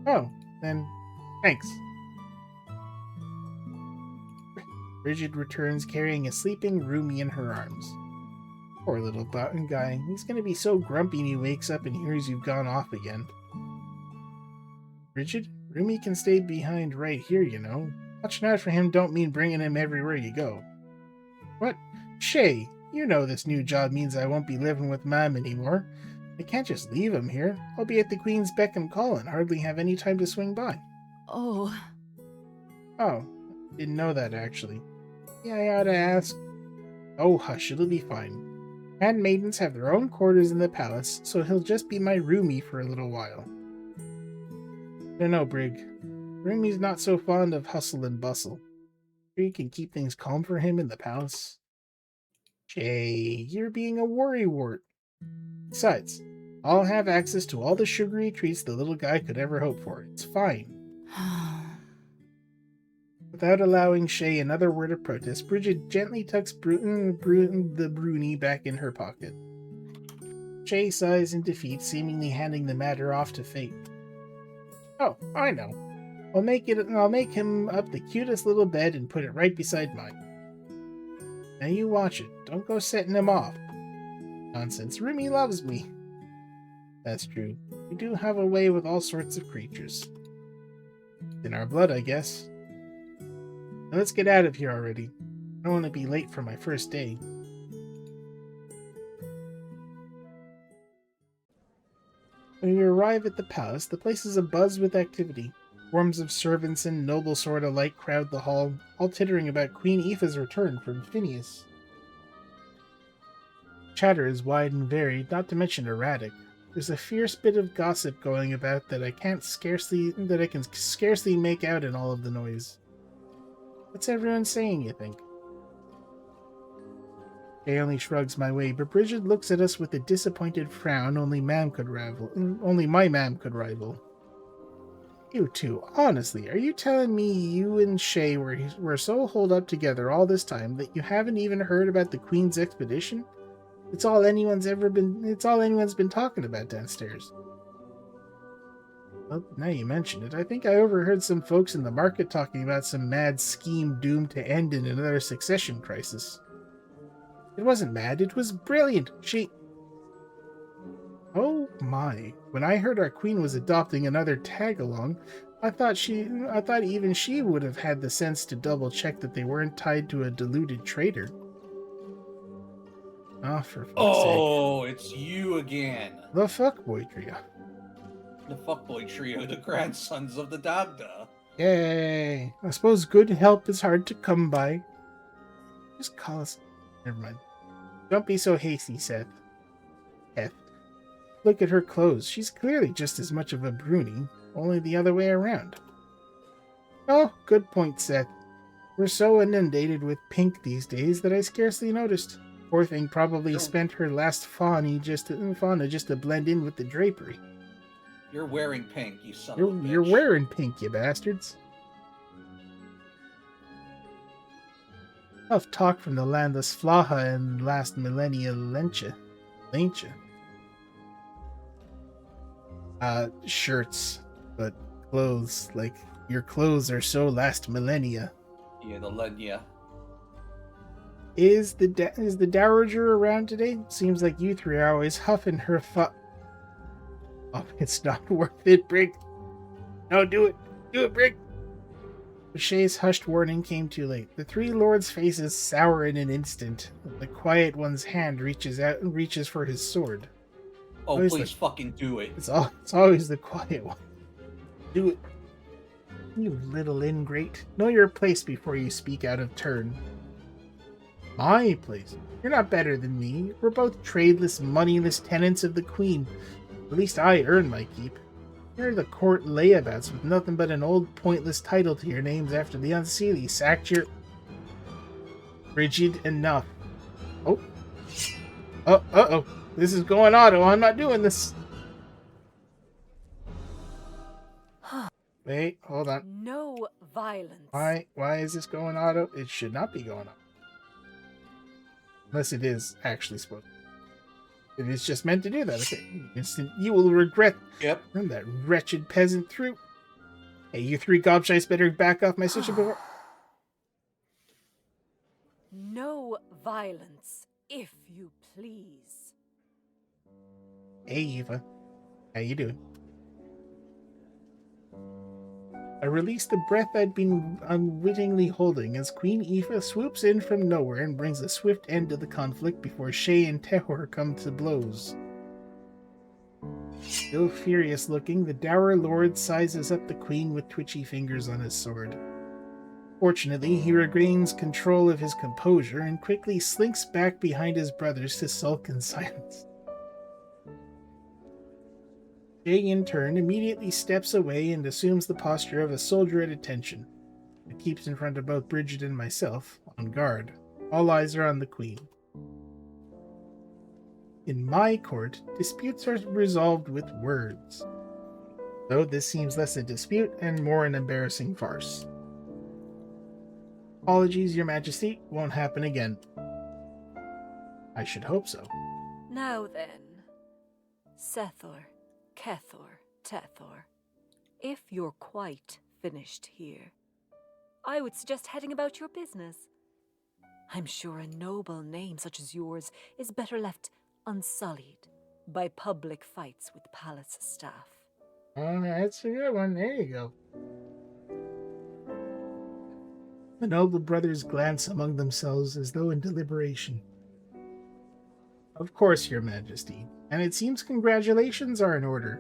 Oh, then, thanks. Bridget returns carrying a sleeping Rumi in her arms. Poor little guy. He's gonna be so grumpy when he wakes up and hears you've gone off again. Bridget, Rumi can stay behind right here, you know. Watching out for him don't mean bringing him everywhere you go. What? Shay, you know this new job means I won't be living with Mom anymore. I can't just leave him here. I'll be at the Queen's beck and call and hardly have any time to swing by. Oh. Oh, didn't know that actually. Yeah, I ought to ask. Oh, hush, it'll be fine. Handmaidens have their own quarters in the palace, so he'll just be my roomie for a little while. I don't know, Brig. Rumi's not so fond of hustle and bustle. Sure you can keep things calm for him in the palace? Jay, you're being a worrywart. Besides, I'll have access to all the sugary treats the little guy could ever hope for. It's fine. Without allowing Shay another word of protest, Bridget gently tucks the broonie back in her pocket. Shay sighs in defeat, seemingly handing the matter off to fate. Oh, I know. I'll make him up the cutest little bed and put it right beside mine. Now you watch it. Don't go setting him off. Nonsense. Rumi loves me. That's true. We do have a way with all sorts of creatures. In our blood, I guess. Now let's get out of here already. I don't want to be late for my first day. When we arrive at the palace, the place is abuzz with activity. Swarms of servants and noble sort alike crowd the hall, all tittering about Queen Aoife's return from Phineas. Chatter is wide and varied, not to mention erratic. There's a fierce bit of gossip going about that I can scarcely make out in all of the noise. What's everyone saying, you think? Jay only shrugs my way, but Bridget looks at us with a disappointed frown only my ma'am could rival. You two, honestly, are you telling me you and Shay were so holed up together all this time that you haven't even heard about the Queen's expedition? It's all anyone's been talking about downstairs. Well, now you mention it, I think I overheard some folks in the market talking about some mad scheme doomed to end in another succession crisis. It wasn't mad, it was brilliant. Oh my. When I heard our queen was adopting another tag-along, I thought even she would have had the sense to double-check that they weren't tied to a deluded traitor. Oh, for fuck's sake. Oh, it's you again. The fuckboy trio. The fuckboy trio, the grandsons of the Dagda. Yay! I suppose good help is hard to come by. Just call us... Never mind. Don't be so hasty, Seth. Look at her clothes. She's clearly just as much of a broonie, only the other way around. Oh, good point, Seth. We're so inundated with pink these days that I scarcely noticed. Poor thing probably spent her last fauna just to blend in with the drapery. You're wearing pink, you son of a bitch. You're wearing pink, you bastards. Enough talk from the landless Flaha and last millennia Lencha. Shirts, but clothes, like your clothes are so last millennia. Yeah, the Lenya. Is the Dowager around today? Seems like you three are always huffing her Oh, it's not worth it, Brig. No, do it. Do it, Brig. Shay's hushed warning came too late. The three lords' faces sour in an instant. The quiet one's hand reaches for his sword. Oh, please fucking do it. It's always the quiet one. Do it. You little ingrate. Know your place before you speak out of turn. My place? You're not better than me. We're both tradeless, moneyless tenants of the Queen. At least I earn my keep. You're the court layabouts with nothing but an old pointless title to your names after the Unseelie sacked your... Frigid enough. Oh. Uh-oh. This is going auto. I'm not doing this. Wait, hold on. No violence. Why is this going auto? It should not be going auto. Unless it is actually supposed to. If it's just meant to do that, okay. Instant, you will regret that wretched peasant through. Hey, you three gobshites better back off my sister before. No violence, if you please. Hey, Eva. How you doing? I released the breath I'd been unwittingly holding as Queen Aoife swoops in from nowhere and brings a swift end to the conflict before Shay and Tehor come to blows. Still furious looking, the dour lord sizes up the queen with twitchy fingers on his sword. Fortunately, he regains control of his composure and quickly slinks back behind his brothers to sulk in silence. Jay, in turn, immediately steps away and assumes the posture of a soldier at attention. It keeps in front of both Bridget and myself, on guard. All eyes are on the Queen. In my court, disputes are resolved with words. Though this seems less a dispute and more an embarrassing farce. Apologies, Your Majesty. Won't happen again. I should hope so. Now then, Sethor, Kethor, Tethor, if you're quite finished here, I would suggest heading about your business. I'm sure a noble name such as yours is better left unsullied by public fights with palace staff. Oh, that's a good one. There you go. The noble brothers glance among themselves as though in deliberation. Of course, Your Majesty. And it seems congratulations are in order.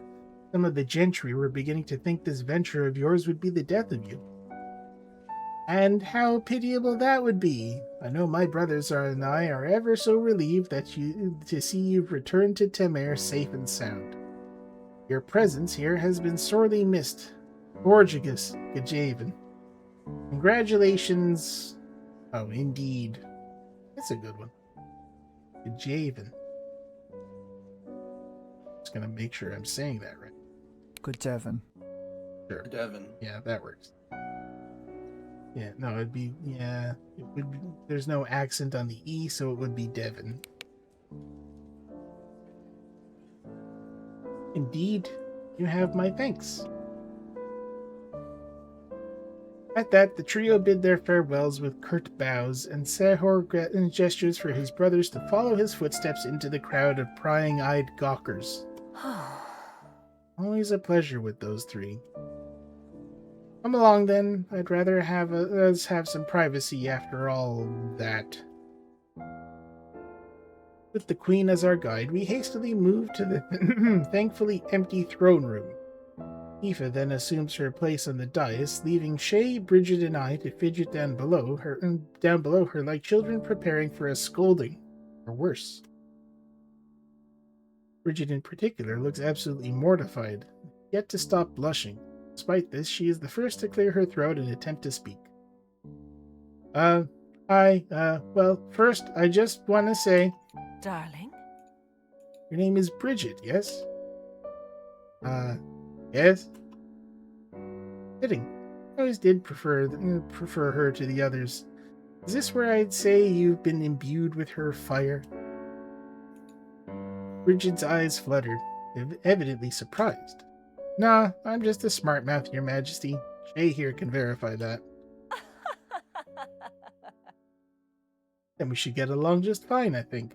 Some of the gentry were beginning to think this venture of yours would be the death of you. And how pitiable that would be. I know my brothers and I are ever so relieved to see you've returned to Mear safe and sound. Your presence here has been sorely missed. Gorgigus Gajaven. Congratulations. Oh, indeed. That's a good one. Gajaven. Just gonna make sure I'm saying that right. Good Devon. Sure. Devon. Yeah, that works. Yeah, no, it'd be, yeah, it would be, there's no accent on the E, so it would be Devon. Indeed, you have my thanks. At that, the trio bid their farewells with curt bows, and Sehor gestures for his brothers to follow his footsteps into the crowd of prying-eyed gawkers. Always a pleasure with those three. Come along, then. I'd rather have us have some privacy after all that. With the Queen as our guide, we hastily move to the thankfully empty throne room. Aoife then assumes her place on the dais, leaving Shay, Bridget, and I to fidget down below her like children preparing for a scolding, or worse. Bridget in particular looks absolutely mortified, yet to stop blushing. Despite this, she is the first to clear her throat and attempt to speak. Well, first, I just want to say... Darling? Your name is Bridget, yes? Yes? Fitting. I always did prefer her to the others. Is this where I'd say you've been imbued with her fire? Bridget's eyes fluttered, evidently surprised. Nah, I'm just a smart mouth, Your Majesty. Shay here can verify that. Then we should get along just fine, I think.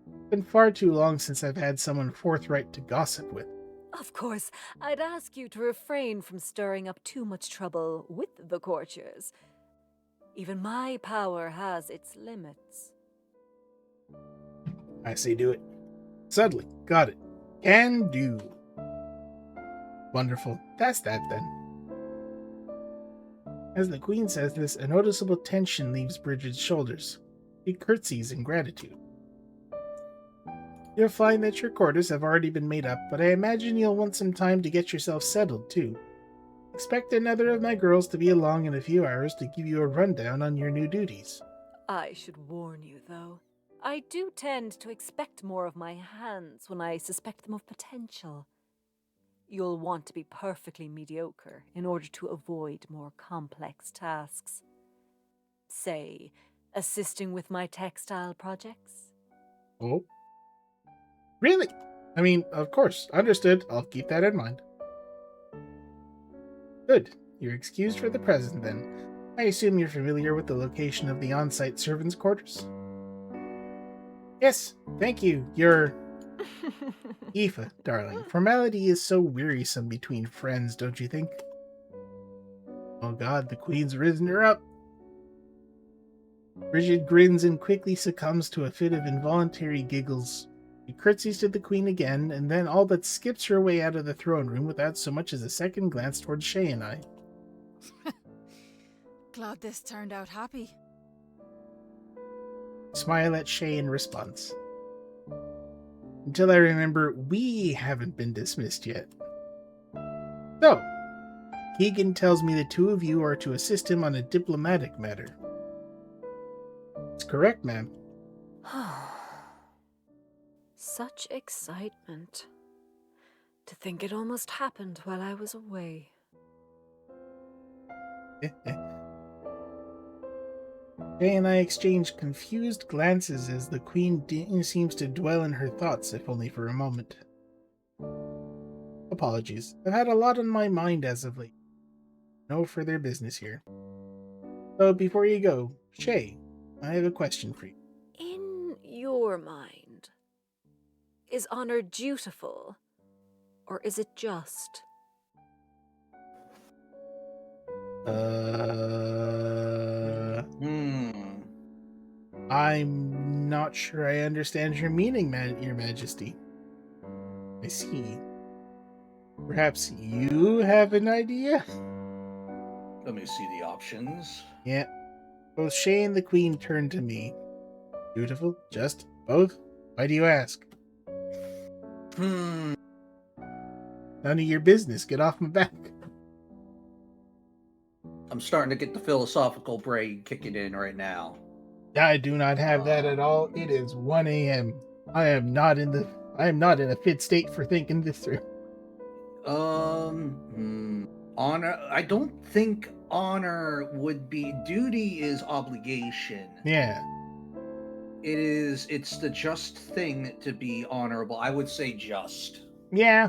It's been far too long since I've had someone forthright to gossip with. Of course, I'd ask you to refrain from stirring up too much trouble with the courtiers. Even my power has its limits. I say do it. Suddenly, got it. Can do. Wonderful. That's that then. As the Queen says this, a noticeable tension leaves Bridget's shoulders. She curtsies in gratitude. You'll find that your quarters have already been made up, but I imagine you'll want some time to get yourself settled, too. Expect another of my girls to be along in a few hours to give you a rundown on your new duties. I should warn you, though. I do tend to expect more of my hands when I suspect them of potential. You'll want to be perfectly mediocre in order to avoid more complex tasks. Say, assisting with my textile projects? Oh? Really? I mean, of course. Understood. I'll keep that in mind. Good. You're excused for the present, then. I assume you're familiar with the location of the on-site servants' quarters? Yes, thank you. You're... Aoife, darling. Formality is so wearisome between friends, don't you think? Oh god, the Queen's risen her up. Bridget grins and quickly succumbs to a fit of involuntary giggles. She curtsies to the Queen again, and then all but skips her way out of the throne room without so much as a second glance towards Shay and I. Glad this turned out happy. Smile at Shay in response. Until I remember we haven't been dismissed yet. So, Keegan tells me the two of you are to assist him on a diplomatic matter. That's correct, ma'am. Such excitement. To think it almost happened while I was away. Jay and I exchange confused glances as the Queen seems to dwell in her thoughts, if only for a moment. Apologies. I've had a lot on my mind as of late. No further business here. So before you go, Shay, I have a question for you. In your mind, is honor dutiful, or is it just? I'm not sure I understand your meaning, Your Majesty. I see. Perhaps you have an idea? Let me see the options. Yeah. Both Shay and the Queen turn to me. Dutiful? Just? Both? Why do you ask? None of your business. Get off my back. I'm starting to get the philosophical brain kicking in right now. I do not have that at all. It is 1 a.m. I am not in a fit state for thinking this through. Honor. I don't think honor would be. Duty is obligation. Yeah. It's the just thing to be honorable. I would say just. Yeah.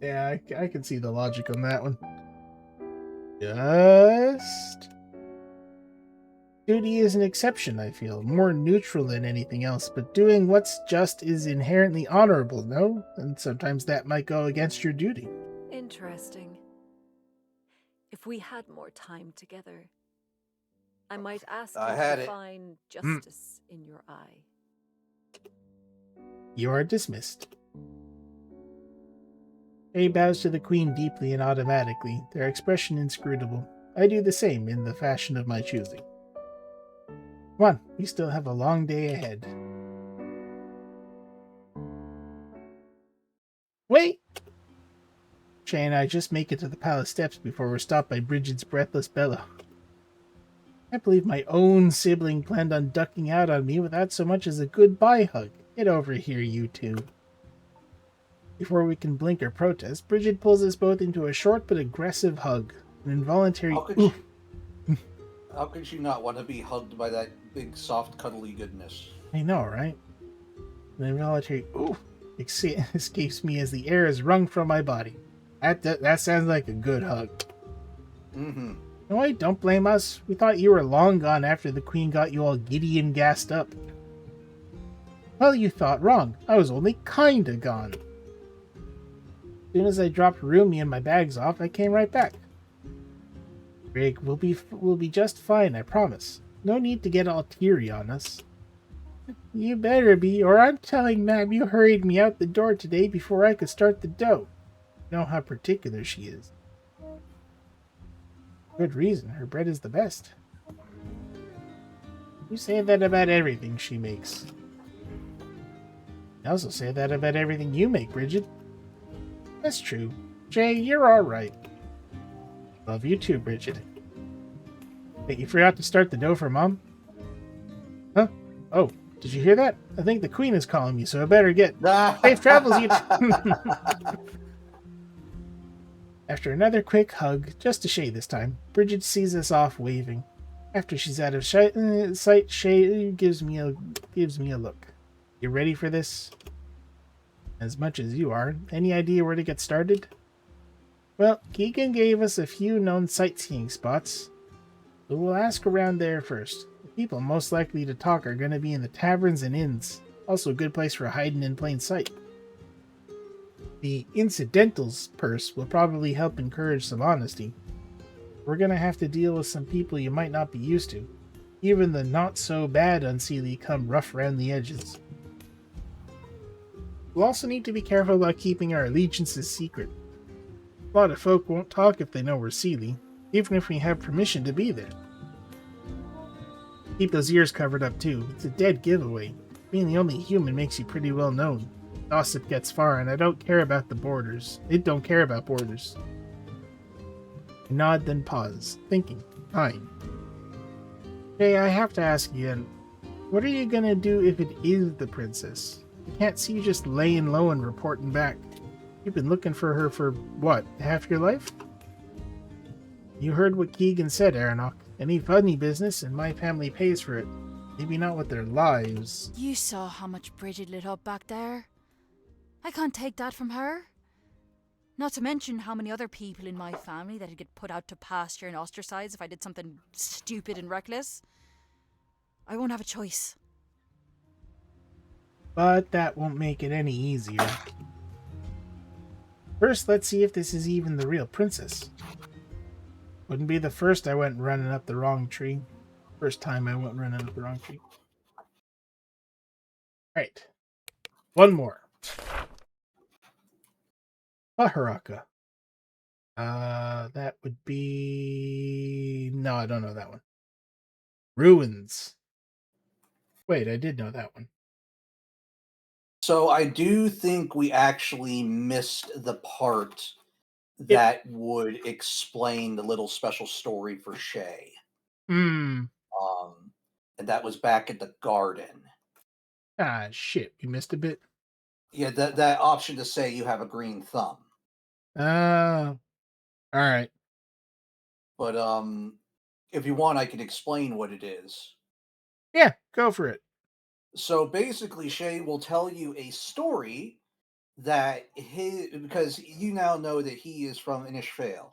Yeah, I can see the logic on that one. Just. Duty is an exception, I feel. More neutral than anything else, but doing what's just is inherently honorable, no? And sometimes that might go against your duty. Interesting. If we had more time together, I might ask you to find justice in your eye. You are dismissed. Shay bows to the Queen deeply and automatically, their expression inscrutable. I do the same in the fashion of my choosing. Come on, we still have a long day ahead. Wait! Shay and I just make it to the palace steps before we're stopped by Bridget's breathless bellow. I believe my own sibling planned on ducking out on me without so much as a goodbye hug. Get over here, you two. Before we can blink or protest, Bridget pulls us both into a short but aggressive hug. An involuntary How could you not want to be hugged by that big, soft, cuddly goodness? I know, right? An involuntary escapes me as the air is wrung from my body. That sounds like a good hug. Mm-hmm. No, wait, don't blame us. We thought you were long gone after the Queen got you all giddy and gassed up. Well, you thought wrong. I was only kinda gone. As soon as I dropped Rumi and my bags off, I came right back. Greg, we'll be just fine, I promise. No need to get all teary on us. You better be, or I'm telling Mab you hurried me out the door today before I could start the dough. You know how particular she is. Good reason, her bread is the best. You say that about everything she makes. I also say that about everything you make, Bridget. That's true. Jay, you're alright. Love you too, Bridget. Wait, you forgot to start the dough for Mom? Huh? Oh, did you hear that? I think the Queen is calling me, so I better get... Safe travels, you... After another quick hug, just to Shay this time, Bridget sees us off waving. After she's out of sight, Shay gives me a look. You ready for this? As much as you are. Any idea where to get started? Well, Keegan gave us a few known sightseeing spots, but we'll ask around there first. The people most likely to talk are going to be in the taverns and inns. Also a good place for hiding in plain sight. The incidentals purse will probably help encourage some honesty. We're going to have to deal with some people you might not be used to. Even the not-so-bad unseelie come rough around the edges. We'll also need to be careful about keeping our allegiances secret. A lot of folk won't talk if they know we're Seelie, even if we have permission to be there. Keep those ears covered up too. It's a dead giveaway. Being the only human makes you pretty well known. Gossip gets far, and I don't care about the borders. It don't care about borders. I nod, then pause, thinking. Fine. Hey, I have to ask again. What are you gonna do if it is the princess? I can't see you just laying low and reporting back. You've been looking for her for, what, half your life? You heard what Keegan said, Aranok. Any funny business, and my family pays for it. Maybe not with their lives. You saw how much Bridget lit up back there. I can't take that from her. Not to mention how many other people in my family that'd get put out to pasture and ostracized if I did something stupid and reckless. I won't have a choice. But that won't make it any easier. First, let's see if this is even the real princess. Wouldn't be the first I went running up the wrong tree. First time I went running up the wrong tree. Right. One more. Paharaka. That would be... No, I don't know that one. Ruins. Wait, I did know that one. So I do think we actually missed the part that would explain the little special story for Shay. Hmm. And that was back at the garden. Ah, shit. We missed a bit. Yeah, that option to say you have a green thumb. All right. But if you want, I can explain what it is. Yeah, go for it. So basically, Shay will tell you a story that because you now know that he is from Inishvale.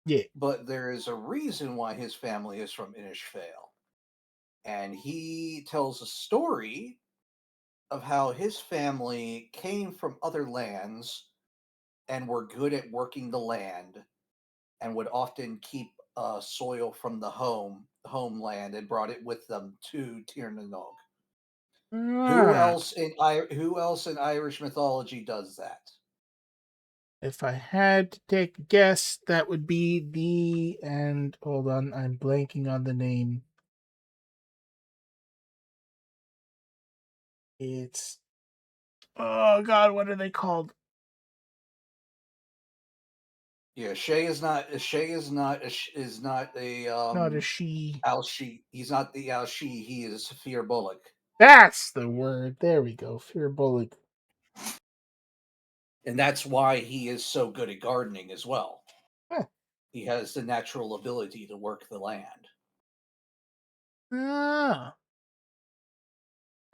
Yeah. But there is a reason why his family is from Inishvale. And he tells a story of how his family came from other lands and were good at working the land and would often keep soil from the homeland and brought it with them to Tirnanog. Ah, Who else in Irish mythology does that? if I had to take a guess, that would be the... And hold on, I'm blanking on the name. It's... Oh, God, what are they called? Yeah, Shay is not a Not a she. Alshi. He's not the Alshi. He is Fear Bullock. That's the word. There we go. Fear Bullock. And that's why he is so good at gardening as well. Huh. He has the natural ability to work the land. Ah.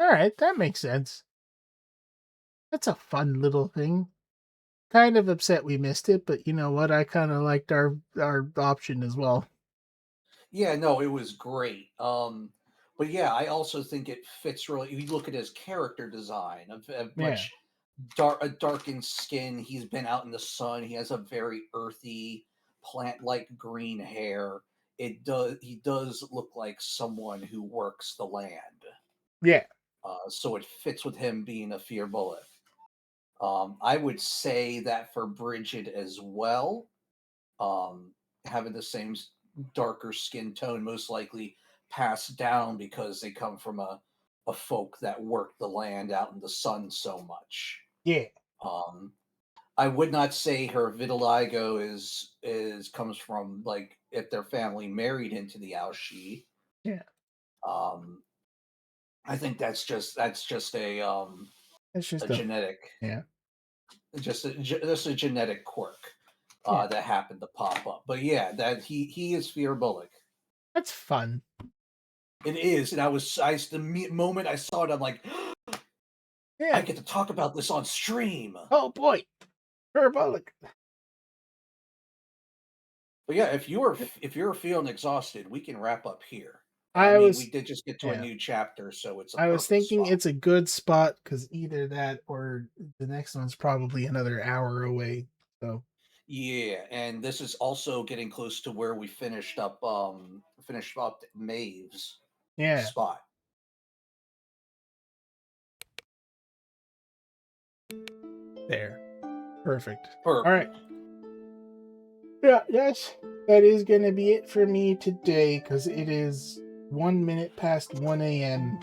Alright, that makes sense. That's a fun little thing. Kind of upset we missed it, but you know what? I kind of liked our option as well. Yeah, no, it was great. But yeah, I also think it fits really. If you look at his character design, of Yeah. much darkened skin. He's been out in the sun. He has a very earthy, plant-like green hair. He does look like someone who works the land. Yeah. So it fits with him being a fear bullet. I would say that for Bridget as well, having the same darker skin tone, most likely passed down because they come from a folk that work the land out in the sun so much. Yeah. Um, I would not say her vitiligo is comes from like if their family married into the Aushi. Yeah. Um, I think that's just It's a just a... genetic Yeah. just a genetic quirk Yeah. that happened to pop up. But yeah, that he is Fear Bullock. That's fun. It is, and the moment I saw it, I'm like, Yeah. I get to talk about this on stream. Oh boy. Fear Bullock. But yeah, if you're feeling exhausted, we can wrap up here. I I mean, we was... did just get to a Yeah. new chapter, so it's a I was perfect thinking spot. it's a good spot because either that or the next one's probably another hour away. So Yeah, and this is also getting close to where we finished up Maeve's yeah, spot. there. Perfect. All right. Perfect. Yeah, that is going to be it for me today because it is 1 minute past 1 a.m.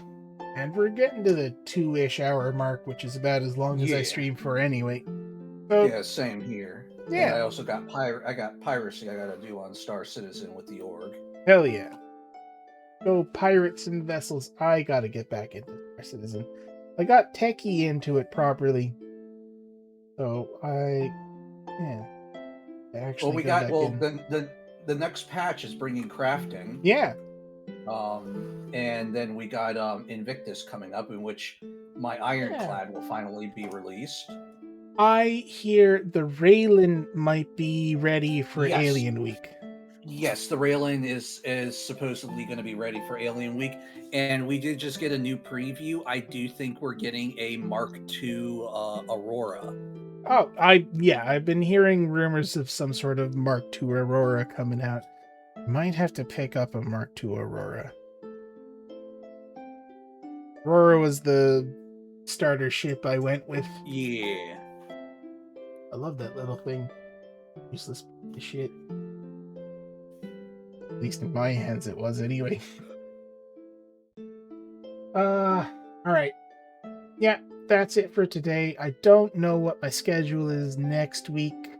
and we're getting to the 2-ish hour mark, which is about as long as I Yeah. stream for anyway. So Yeah, same here. yeah, And I also got piracy I gotta do on Star Citizen with the org. hell yeah. So pirates and vessels, I gotta get back into Star Citizen. I got techie into it properly. So I actually Well, we go got back well in. the next patch is bringing crafting. Yeah. And then we got Invictus coming up, in which my Ironclad will finally be released. I hear the Raylan might be ready for Yes. Alien Week. Yes, the Raylan is supposedly going to be ready for Alien Week, and we did just get a new preview. I do think we're getting a Mark II Aurora. Oh, I've been hearing rumors of some sort of Mark II Aurora coming out. Might have to pick up a Mark II Aurora. Aurora was the starter ship I went with. Yeah. I love that little thing. Useless shit. At least in my hands it was anyway. Alright. Yeah, that's it for today. I don't know what my schedule is next week.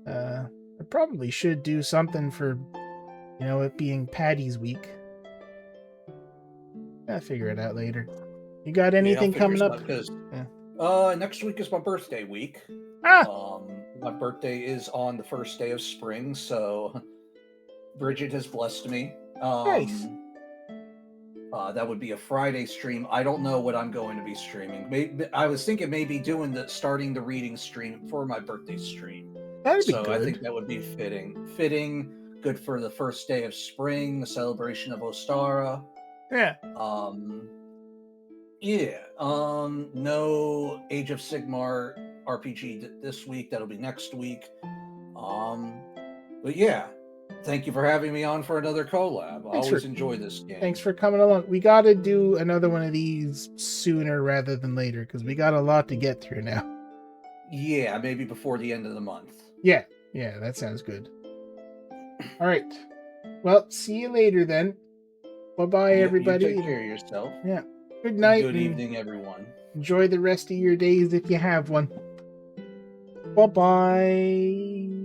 I probably should do something for, it being Patty's week. I'll figure it out later. You got anything coming up? Because next week is my birthday week. My birthday is on the first day of spring, so Bridget has blessed me. Nice. That would be a Friday stream. I don't know what I'm going to be streaming. Maybe, I was thinking maybe starting the reading stream for my birthday stream. That'd be good. I think that would be fitting, good for the first day of spring, the celebration of Ostara. Yeah. No Age of Sigmar RPG this week. That'll be next week. But yeah, thank you for having me on for another collab. I always enjoy this game. Thanks for coming along. We got to do another one of these sooner rather than later because we got a lot to get through now. Yeah, maybe before the end of the month. Yeah, that sounds good. All right. Well, see you later then. Bye-bye, everybody. You take care of yourself. Yeah. Good night. Good evening, everyone. Enjoy the rest of your days if you have one. Bye-bye.